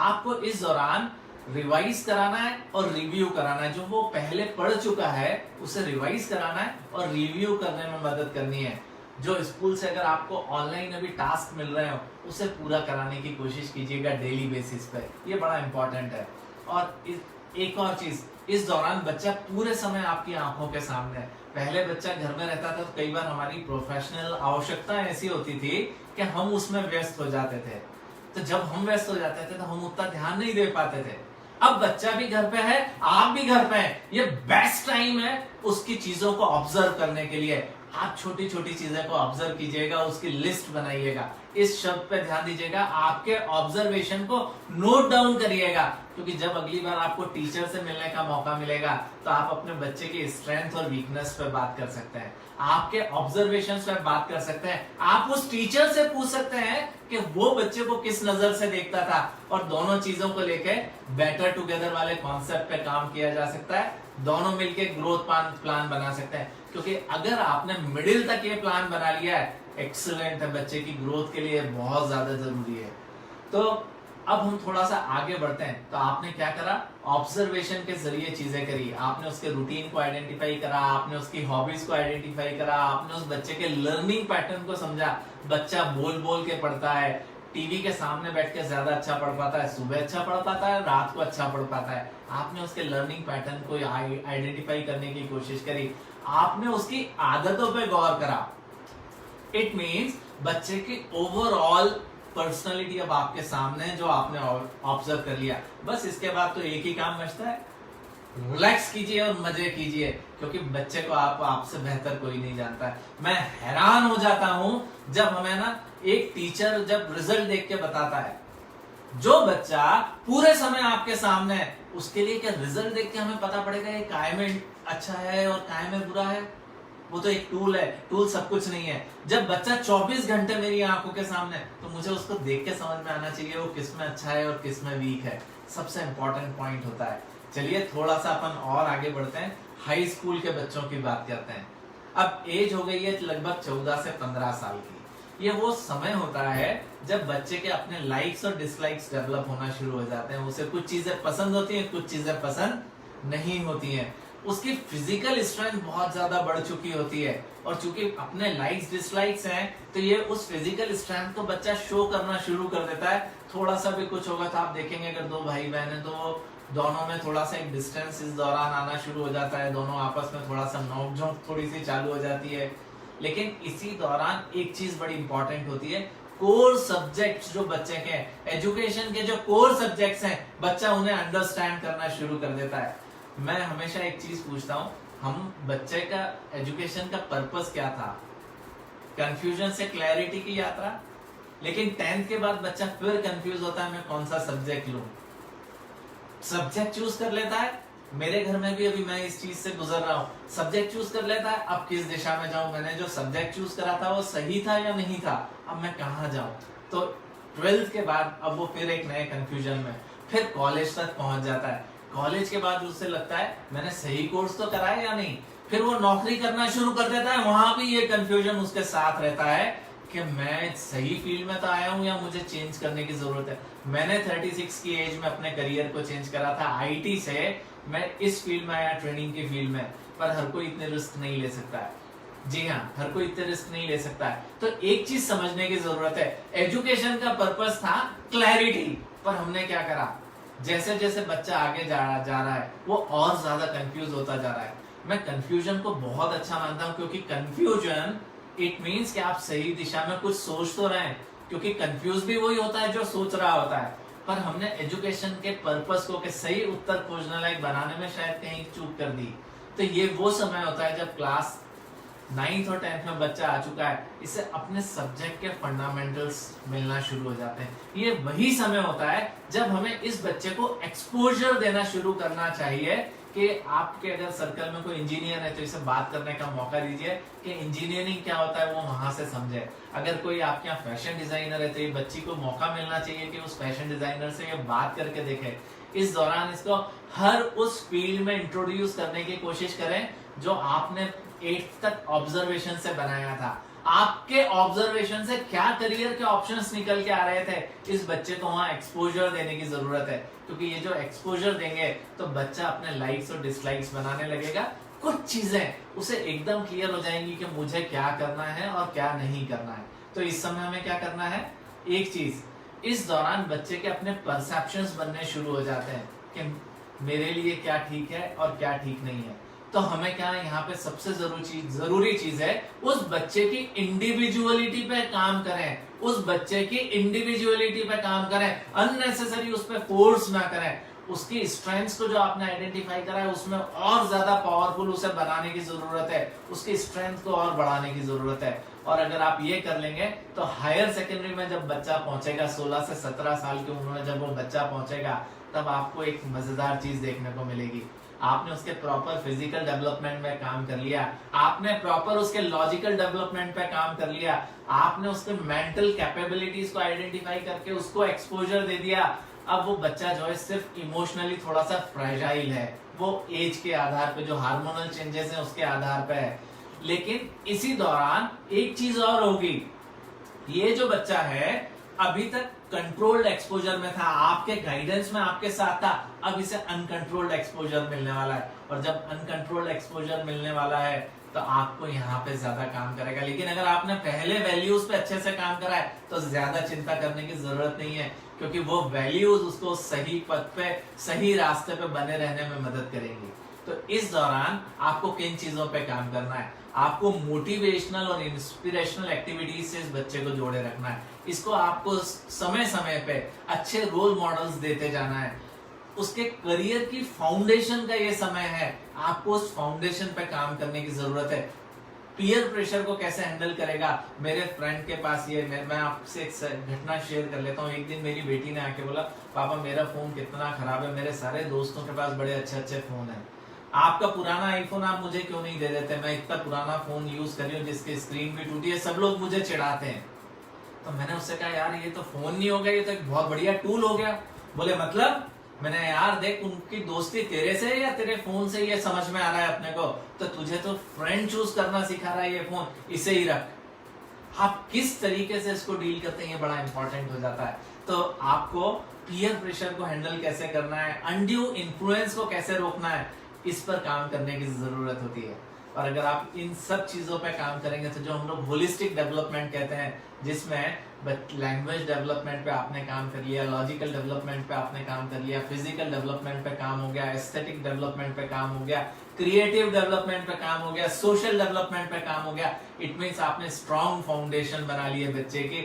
आपको इस दौरान रिवाइज कराना है और रिव्यू कराना है। जो वो पहले पढ़ चुका है उसे रिवाइज कराना है और रिव्यू करने में मदद करनी है। जो स्कूल से अगर आपको ऑनलाइन अभी टास्क मिल रहे हो उसे पूरा कराने की कोशिश कीजिएगा डेली बेसिस पे, ये बड़ा इंपॉर्टेंट है। और एक और चीज, इस दौरान बच्चा पूरे समय आपकी आंखों के सामने है। पहले बच्चा घर में रहता था तो कई बार हमारी प्रोफेशनल आवश्यकता ऐसी होती थी कि हम उसमें व्यस्त हो जाते थे। तो जब हम व्यस्त हो जाते थे तो हम उतना ध्यान नहीं दे पाते थे। अब बच्चा भी घर पे है, आप भी घर पे हैं, ये बेस्ट टाइम है उसकी चीजों को ऑब्जर्व करने के लिए। आप छोटी छोटी चीजें को ऑब्जर्व कीजिएगा, उसकी लिस्ट बनाइएगा, इस शब्द पे ध्यान दीजिएगा, आपके ऑब्जर्वेशन को नोट डाउन करिएगा। क्योंकि जब अगली बार आपको टीचर से मिलने का मौका मिलेगा तो आप अपने बच्चे की स्ट्रेंथ और वीकनेस पे बात कर सकते हैं, आपके ऑब्जर्वेशन पे बात कर सकते हैं। आप उस टीचर से पूछ सकते हैं कि वो बच्चे को किस नजर से देखता था, और दोनों चीजों को लेके बेटर टुगेदर वाले कॉन्सेप्ट पे काम किया जा सकता है। दोनों मिलके ग्रोथ प्लान बना सकते हैं। क्योंकि अगर आपने मिडिल तक ये प्लान बना लिया है, एक्सीलेंट है, बच्चे की ग्रोथ के लिए बहुत ज्यादा जरूरी है। तो अब हम थोड़ा सा आगे बढ़ते हैं। तो आपने क्या करा, ऑब्जर्वेशन के जरिए चीजें करी, आपने उसके रूटीन को आइडेंटिफाई करा, आपने उसकी हॉबीज को आइडेंटिफाई करा, आपने उस बच्चे के लर्निंग पैटर्न को समझा। बच्चा बोल बोल के पढ़ता है, टीवी के सामने बैठ के ज्यादा अच्छा पढ़ पाता है, सुबह अच्छा पढ़ पाता है, रात को अच्छा पढ़ पाता है। आपने उसके लर्निंग पैटर्न को आइडेंटिफाई करने की कोशिश करी, आपने उसकी आदतों पे गौर करा। इट मीन्स बच्चे की ओवरऑल पर्सनालिटी अब आपके सामने है, जो आपने ऑब्जर्व कर लिया। बस इसके बाद तो एक ही काम बचता है, रिलैक्स कीजिए और मजे कीजिए, क्योंकि बच्चे को आपसे बेहतर कोई नहीं जानता है। मैं हैरान हो जाता हूं जब हमें ना एक टीचर जब रिजल्ट देख के बताता है, जो बच्चा पूरे समय आपके सामने है उसके लिए क्या रिजल्ट देख के हमें पता पड़ेगा ये काय में अच्छा है और काय में बुरा है? वो तो एक टूल है, टूल सब कुछ नहीं है। जब बच्चा 24 घंटे मेरी आंखों के सामने तो मुझे उसको देख के समझ में आना चाहिए वो किस में अच्छा है और किस में वीक है। सबसे इंपॉर्टेंट पॉइंट होता है। चलिए थोड़ा सा अपन और आगे बढ़ते हैं, हाई स्कूल के बच्चों की बात करते हैं। अब एज हो गई है लगभग 14 से 15 साल की। ये वो समय होता है जब बच्चे के अपने लाइक्स और डिसलाइक्स डेवलप होना शुरू हो जाते हैं। उसे कुछ चीजें पसंद होती हैं, कुछ चीजें पसंद नहीं होती हैं। उसकी फिजिकल स्ट्रेंथ बहुत ज्यादा बढ़ चुकी होती है, और चूंकि अपने लाइक्स डिसलाइक्स हैं तो ये उस फिजिकल स्ट्रेंथ को बच्चा शो करना शुरू कर देता है। थोड़ा सा भी कुछ होगा तो आप देखेंगे अगर दो भाई बहन है तो दोनों में थोड़ा सा एक डिस्टेंस इस दौरान आना शुरू हो जाता है, दोनों आपस में थोड़ा सा नोकझोंक थोड़ी सी चालू हो जाती है। लेकिन इसी दौरान एक चीज बड़ी इंपॉर्टेंट होती है, कोर सब्जेक्ट्स जो बच्चे के एजुकेशन के जो कोर सब्जेक्ट्स हैं बच्चा उन्हें अंडरस्टैंड करना शुरू कर देता है। मैं हमेशा एक चीज पूछता हूं, हम बच्चे का एजुकेशन का पर्पस क्या था? कंफ्यूजन से क्लैरिटी की यात्रा। लेकिन 10th के बाद बच्चा फिर कंफ्यूज होता है, मैं कौन सा सब्जेक्ट लूं। सब्जेक्ट चूज कर लेता है, मेरे घर में भी अभी मैं इस चीज से गुजर रहा हूं। सब्जेक्ट चूज कर लेता है, अब किस दिशा में जाऊं, मैंने जो सब्जेक्ट चूज करा था वो सही था या नहीं था, अब मैं कहां जाऊं। तो 12th के बाद अब वो फिर एक नए कंफ्यूजन में, फिर कॉलेज तक पहुंच जाता है। कॉलेज के बाद उससे लगता है मैंने सही कोर्स तो करा है या नहीं, फिर वो नौकरी करना शुरू कर देता है। वहां भी ये कंफ्यूजन उसके साथ रहता है कि मैं सही फील्ड में तो आया हूं या मुझे चेंज करने की जरूरत है। मैंने 36 की एज में अपने करियर को चेंज करा था, आईटी से मैं इस फील्ड में आया, ट्रेनिंग की फील्ड में। पर हर कोई इतने रिस्क नहीं ले सकता है। जी हाँ, हर कोई इतने रिस्क नहीं ले सकता है। तो एक चीज समझने की जरूरत है, एजुकेशन का पर्पस था क्लैरिटी, पर हमने क्या करा, जैसे जैसे बच्चा आगे जा रहा है वो और ज्यादा कंफ्यूज होता जा रहा है। मैं कंफ्यूजन को बहुत अच्छा मानता हूं, क्योंकि कंफ्यूजन इट मीन्स कि आप सही दिशा में कुछ सोच तो रहे हैं, क्योंकि कंफ्यूज भी वही होता है जो सोच रहा होता है। पर हमने एजुकेशन के पर्पस को के सही उत्तर खोजने लायक बनाने में शायद कहीं चूक कर दी। तो ये वो समय होता है जब क्लास 9th और 10th में बच्चा आ चुका है, इसे अपने सब्जेक्ट के फंडामेंटल्स मिलना शुरू हो जाते हैं। ये वही समय होता है जब हमें इस बच्चे को एक्सपोजर देना शुरू करना चाहिए कि आपके अगर सर्कल में कोई इंजीनियर है तो इसे बात करने का मौका दीजिए कि इंजीनियरिंग क्या होता है, वो वहां से समझे। अगर कोई आपके यहाँ फैशन डिजाइनर है तो ये बच्ची को मौका मिलना चाहिए कि उस फैशन डिजाइनर से ये बात करके देखे। इस दौरान इसको हर उस फील्ड में इंट्रोड्यूस करने की कोशिश करें जो आपने 8th तक ऑब्जर्वेशन से बनाया था। आपके ऑब्जर्वेशन से क्या करियर के ऑप्शंस निकल के आ रहे थे, इस बच्चे को वहां एक्सपोजर देने की जरूरत है, क्योंकि ये जो एक्सपोजर देंगे तो बच्चा अपने लाइक्स और डिसलाइक्स बनाने लगेगा। कुछ चीजें उसे एकदम क्लियर हो जाएंगी कि मुझे क्या करना है और क्या नहीं करना है। तो इस समय हमें क्या करना है, एक चीज, इस दौरान बच्चे के अपने परसेप्शंस बनने शुरू हो जाते हैं कि मेरे लिए क्या ठीक है और क्या ठीक नहीं है। तो हमें क्या यहाँ पे सबसे जरूरी चीज है उस बच्चे की इंडिविजुअलिटी पे काम करें, उस बच्चे की इंडिविजुअलिटी पे काम करें, अननेसेसरी उस पर फोर्स ना करें। उसकी स्ट्रेंथ्स को जो आपने आइडेंटिफाई करा है उसमें और ज्यादा पावरफुल उसे बनाने की जरूरत है, उसकी स्ट्रेंथ को और बढ़ाने की जरूरत है। और अगर आप ये कर लेंगे तो हायर सेकेंडरी में जब बच्चा पहुंचेगा, 16 से 17 साल की उम्र में जब वो बच्चा पहुंचेगा, तब आपको एक मजेदार चीज देखने को मिलेगी। आपने उसके प्रॉपर फिजिकल डेवलपमेंट में काम कर लिया, आपने प्रॉपर उसके लॉजिकल डेवलपमेंट पे काम कर लिया, आपने उसके मेंटल कैपेबिलिटीज को आइडेंटिफाई करके उसको एक्सपोजर दे दिया। अब वो बच्चा जो है सिर्फ इमोशनली थोड़ा सा फ्रेजाइल है, वो एज के आधार पे जो हार्मोनल चेंजेस हैं उसके आधार पे है। लेकिन इसी दौरान एक चीज और होगी, ये जो बच्चा है अभी तक कंट्रोल्ड एक्सपोजर में था, आपके गाइडेंस में आपके साथ था, अब इसे अनकंट्रोल्ड एक्सपोजर मिलने वाला है। और जब अनकंट्रोल्ड एक्सपोजर मिलने वाला है तो आपको यहाँ पे ज्यादा काम करेगा। लेकिन अगर आपने पहले वैल्यूज पे अच्छे से काम करा है तो ज्यादा चिंता करने की जरूरत नहीं है, क्योंकि वो वैल्यूज उसको सही पथ पे, सही रास्ते पे बने रहने में मदद करेंगी। तो इस दौरान आपको किन चीजों पे काम करना है, आपको मोटिवेशनल और इंस्पिरेशनल एक्टिविटीज से इस बच्चे को जोड़े रखना है। इसको आपको समय समय पे अच्छे रोल मॉडल्स देते जाना है। उसके करियर की फाउंडेशन का ये समय है, आपको उस फाउंडेशन पे काम करने की जरूरत है। पीयर प्रेशर को कैसे हैंडल करेगा, मेरे फ्रेंड के पास ये मैं आपसे एक घटना शेयर कर लेता हूँ। एक दिन मेरी बेटी ने आके बोला, पापा मेरा फोन कितना खराब है, मेरे सारे दोस्तों के पास बड़े अच्छे अच्छे फोन है, आपका पुराना आईफोन आप मुझे क्यों नहीं दे देते, मैं इतना पुराना फोन यूज कर रही हूँ जिसकी स्क्रीन भी टूटी है, सब लोग मुझे चिढ़ाते हैं। तो मैंने उससे कहा, यार ये तो फोन नहीं हो गया, ये तो एक बहुत बढ़िया टूल हो गया। बोले मतलब? मैंने, यार देख, उनकी दोस्ती तेरे से है या तेरे फोन से, ये समझ में आ रहा है अपने को, तो तुझे तो फ्रेंड चूज करना सिखा रहा है ये फोन, इसे ही रख। आप किस तरीके से इसको डील करते हैं ये बड़ा इंपॉर्टेंट हो जाता है। तो आपको पीयर प्रेशर को हैंडल कैसे करना है, अनड्यू इन्फ्लुएंस को कैसे रोकना है, इस पर काम करने की जरूरत होती है। और अगर आप इन सब चीजों पे काम करेंगे तो जो हम लोग होलिस्टिक डेवलपमेंट कहते हैं, जिसमें लैंग्वेज डेवलपमेंट पे आपने काम कर लिया, लॉजिकल डेवलपमेंट पे आपने काम कर लिया, फिजिकल डेवलपमेंट पे काम हो गया, एस्थेटिक डेवलपमेंट पे काम हो गया, क्रिएटिव डेवलपमेंट पे काम हो गया, सोशल डेवलपमेंट पे काम हो गया, इट मींस आपने स्ट्रॉन्ग फाउंडेशन बना ली है बच्चे की,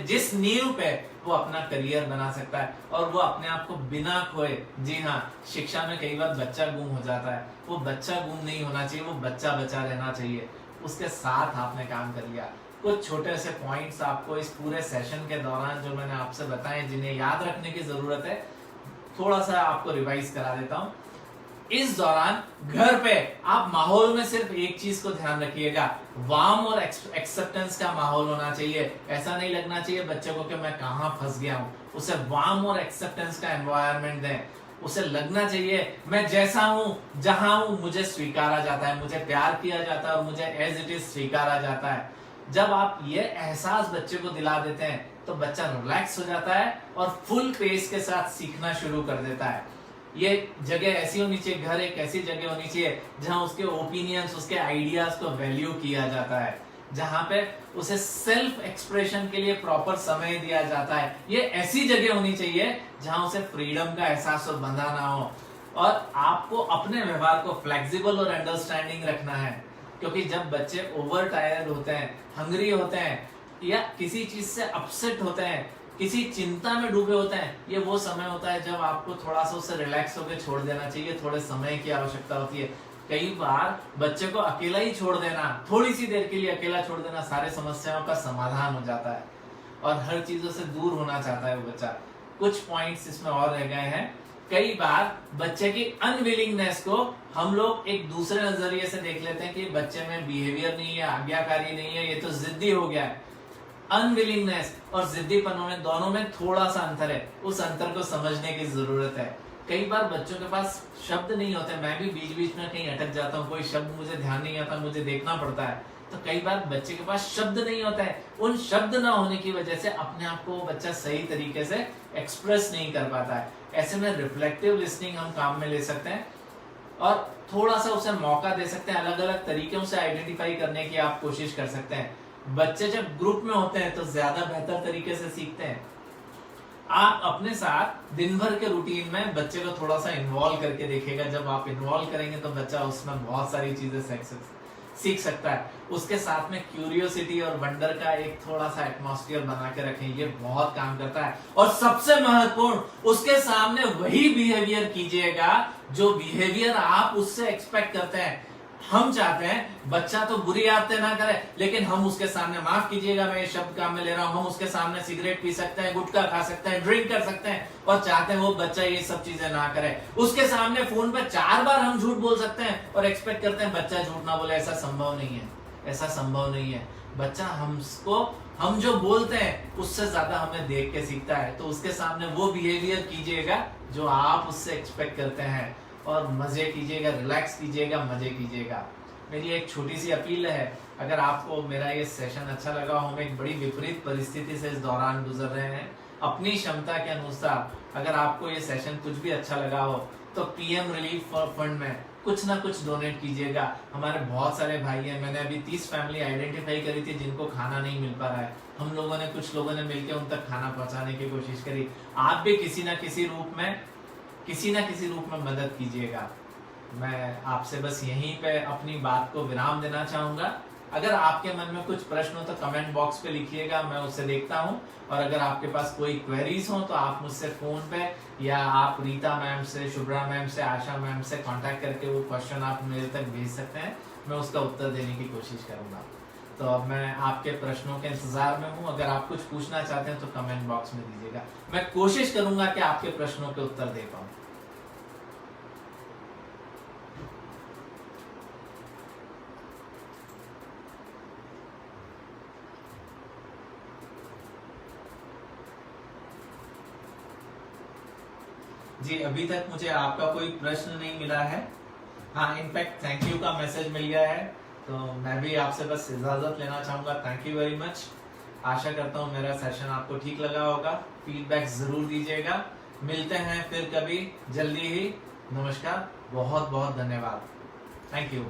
जिस नींव पे वो अपना करियर बना सकता है और वो अपने आप को बिना खोए। जी हाँ, शिक्षा में कई बार बच्चा गुम हो जाता है, वो बच्चा गुम नहीं होना चाहिए, वो बच्चा बचा रहना चाहिए। उसके साथ आपने काम कर लिया। कुछ छोटे से पॉइंट्स आपको इस पूरे सेशन के दौरान जो मैंने आपसे बताए, जिन्हें याद रखने की जरूरत है, थोड़ा सा आपको रिवाइज करा देता हूं। इस दौरान घर पे आप माहौल में सिर्फ एक चीज को ध्यान रखिएगा, वार्म और एक्सेप्टेंस का माहौल होना चाहिए। ऐसा नहीं लगना चाहिए बच्चे को कि मैं कहां फंस गया हूं, उसे वार्म और एक्सेप्टेंस का एनवायरनमेंट दें। उसे लगना चाहिए मैं जैसा हूं, जहां हूं, मुझे स्वीकारा जाता है, मुझे प्यार किया जाता है और मुझे एज इट इज स्वीकारा जाता है। जब आप ये एहसास बच्चे को दिला देते हैं तो बच्चा रिलैक्स हो जाता है और फुल पेस के साथ सीखना शुरू कर देता है। ये जगह ऐसी होनी चाहिए, घर एक ऐसी जगह होनी चाहिए जहां उसके ओपिनियंस, उसके आइडियाज को वैल्यू किया जाता है, जहां पे उसे सेल्फ एक्सप्रेशन के लिए प्रॉपर समय दिया जाता है। ये ऐसी जगह होनी चाहिए जहां उसे फ्रीडम का एहसास और बंधा ना हो। और आपको अपने व्यवहार को फ्लेक्सिबल और अंडरस्टैंडिंग रखना है, क्योंकि जब बच्चे ओवर टायर्ड होते हैं, हंग्री होते हैं या किसी चीज से अपसेट होते हैं, किसी चिंता में डूबे होते हैं, ये वो समय होता है जब आपको थोड़ा सा उसे रिलैक्स होकर छोड़ देना चाहिए। थोड़े समय की आवश्यकता होती है। कई बार बच्चे को अकेला ही छोड़ देना, थोड़ी सी देर के लिए अकेला छोड़ देना, सारे समस्याओं का समाधान हो जाता है और हर चीजों से दूर होना चाहता है वो बच्चा। कुछ पॉइंट्स इसमें और रह गए हैं। कई बार बच्चे की अनविलिंगनेस को हम लोग एक दूसरे नजरिए से देख लेते हैं कि बच्चे में बिहेवियर नहीं है, आज्ञाकारी नहीं है, ये तो जिद्दी हो गया है। अनविलिंगनेस और जिद्दीपनों में, दोनों में थोड़ा सा अंतर है। उस अंतर को समझने की जरूरत है। कई बार बच्चों के पास शब्द नहीं होते, मैं भी बीच बीच में कहीं अटक जाता हूँ, कोई शब्द मुझे ध्यान नहीं आता, मुझे देखना पड़ता है। तो कई बार बच्चे के पास शब्द नहीं होता है, उन शब्द ना होने की वजह से अपने आप को बच्चा सही तरीके से एक्सप्रेस नहीं कर पाता है। ऐसे में रिफ्लेक्टिव लिसनिंग हम काम में ले सकते हैं और थोड़ा सा उसे मौका दे सकते हैं। अलग अलग तरीकों से आइडेंटिफाई करने की आप कोशिश कर सकते हैं। बच्चे जब ग्रुप में होते हैं तो ज्यादा बेहतर तरीके से सीखते हैं। आप अपने साथ दिन भर के रूटीन में बच्चे को थोड़ा सा इन्वॉल्व करके देखिएगा। जब आप इन्वॉल्व करेंगे तो बच्चा उसमें बहुत सारी चीजें सीख सकता है। उसके साथ में क्यूरियोसिटी और वंडर का एक थोड़ा सा एटमॉस्फेयर बना के रखें, ये बहुत काम करता है। और सबसे महत्वपूर्ण, उसके सामने वही बिहेवियर कीजिएगा जो बिहेवियर आप उससे एक्सपेक्ट करते हैं। हम चाहते हैं बच्चा तो बुरी आदतें ना करे, लेकिन हम उसके सामने, माफ कीजिएगा मैं ये शब्द काम में ले रहा हूं, हम उसके सामने सिगरेट पी सकते हैं, गुटखा खा सकते हैं, ड्रिंक कर सकते हैं, और चाहते हैं वो बच्चा ये सब चीजें ना करे। उसके सामने फोन पे 4 बार हम झूठ बोल सकते हैं और एक्सपेक्ट करते हैं बच्चा झूठ ना बोले। ऐसा संभव नहीं है, ऐसा संभव नहीं है। बच्चा हम जो बोलते हैं उससे ज्यादा हमें देख के सीखता है। तो उसके सामने वो बिहेवियर कीजिएगा जो आप उससे एक्सपेक्ट करते हैं और मजे कीजिएगा, रिलैक्स कीजिएगा, मजे कीजिएगा। मेरी एक छोटी सी अपील है, अगर आपको मेरा ये सेशन अच्छा लगा हो, हम एक बड़ी विपरीत परिस्थिति से इस दौरान गुजर रहे हैं, अपनी क्षमता के अनुसार अगर आपको ये सेशन कुछ भी अच्छा लगा हो तो पीएम रिलीफ फंड में कुछ ना कुछ डोनेट कीजिएगा। हमारे बहुत सारे भाई हैं, मैंने अभी 30 फैमिली आइडेंटिफाई करी थी जिनको खाना नहीं मिल पा रहा है। हम लोगों ने, कुछ लोगों ने मिलकर उन तक खाना पहुंचाने की कोशिश करी। आप भी किसी ना किसी रूप में मदद कीजिएगा। मैं आपसे बस यहीं पे अपनी बात को विराम देना चाहूंगा। अगर आपके मन में कुछ प्रश्न हो तो कमेंट बॉक्स पे लिखिएगा, मैं उसे देखता हूं। और अगर आपके पास कोई क्वेरीज हो तो आप मुझसे फोन पे या आप रीता मैम से, शुभ्रा मैम से, आशा मैम से कांटेक्ट करके वो क्वेश्चन आप मेरे तक भेज सकते हैं। मैं उसका उत्तर देने की कोशिश करूंगा। तो अब मैं आपके प्रश्नों के इंतजार में हूं। अगर आप कुछ पूछना चाहते हैं तो कमेंट बॉक्स में दीजिएगा, मैं कोशिश करूंगा कि आपके प्रश्नों के उत्तर दे पाऊं। जी, अभी तक मुझे आपका कोई प्रश्न नहीं मिला है। हाँ, इनफैक्ट थैंक यू का मैसेज मिल गया है, तो मैं भी आपसे बस इजाजत लेना चाहूंगा। Thank you very much. आशा करता हूँ मेरा सेशन आपको ठीक लगा होगा। फीडबैक जरूर दीजिएगा। मिलते हैं फिर कभी जल्दी ही। नमस्कार, बहुत बहुत धन्यवाद। Thank you.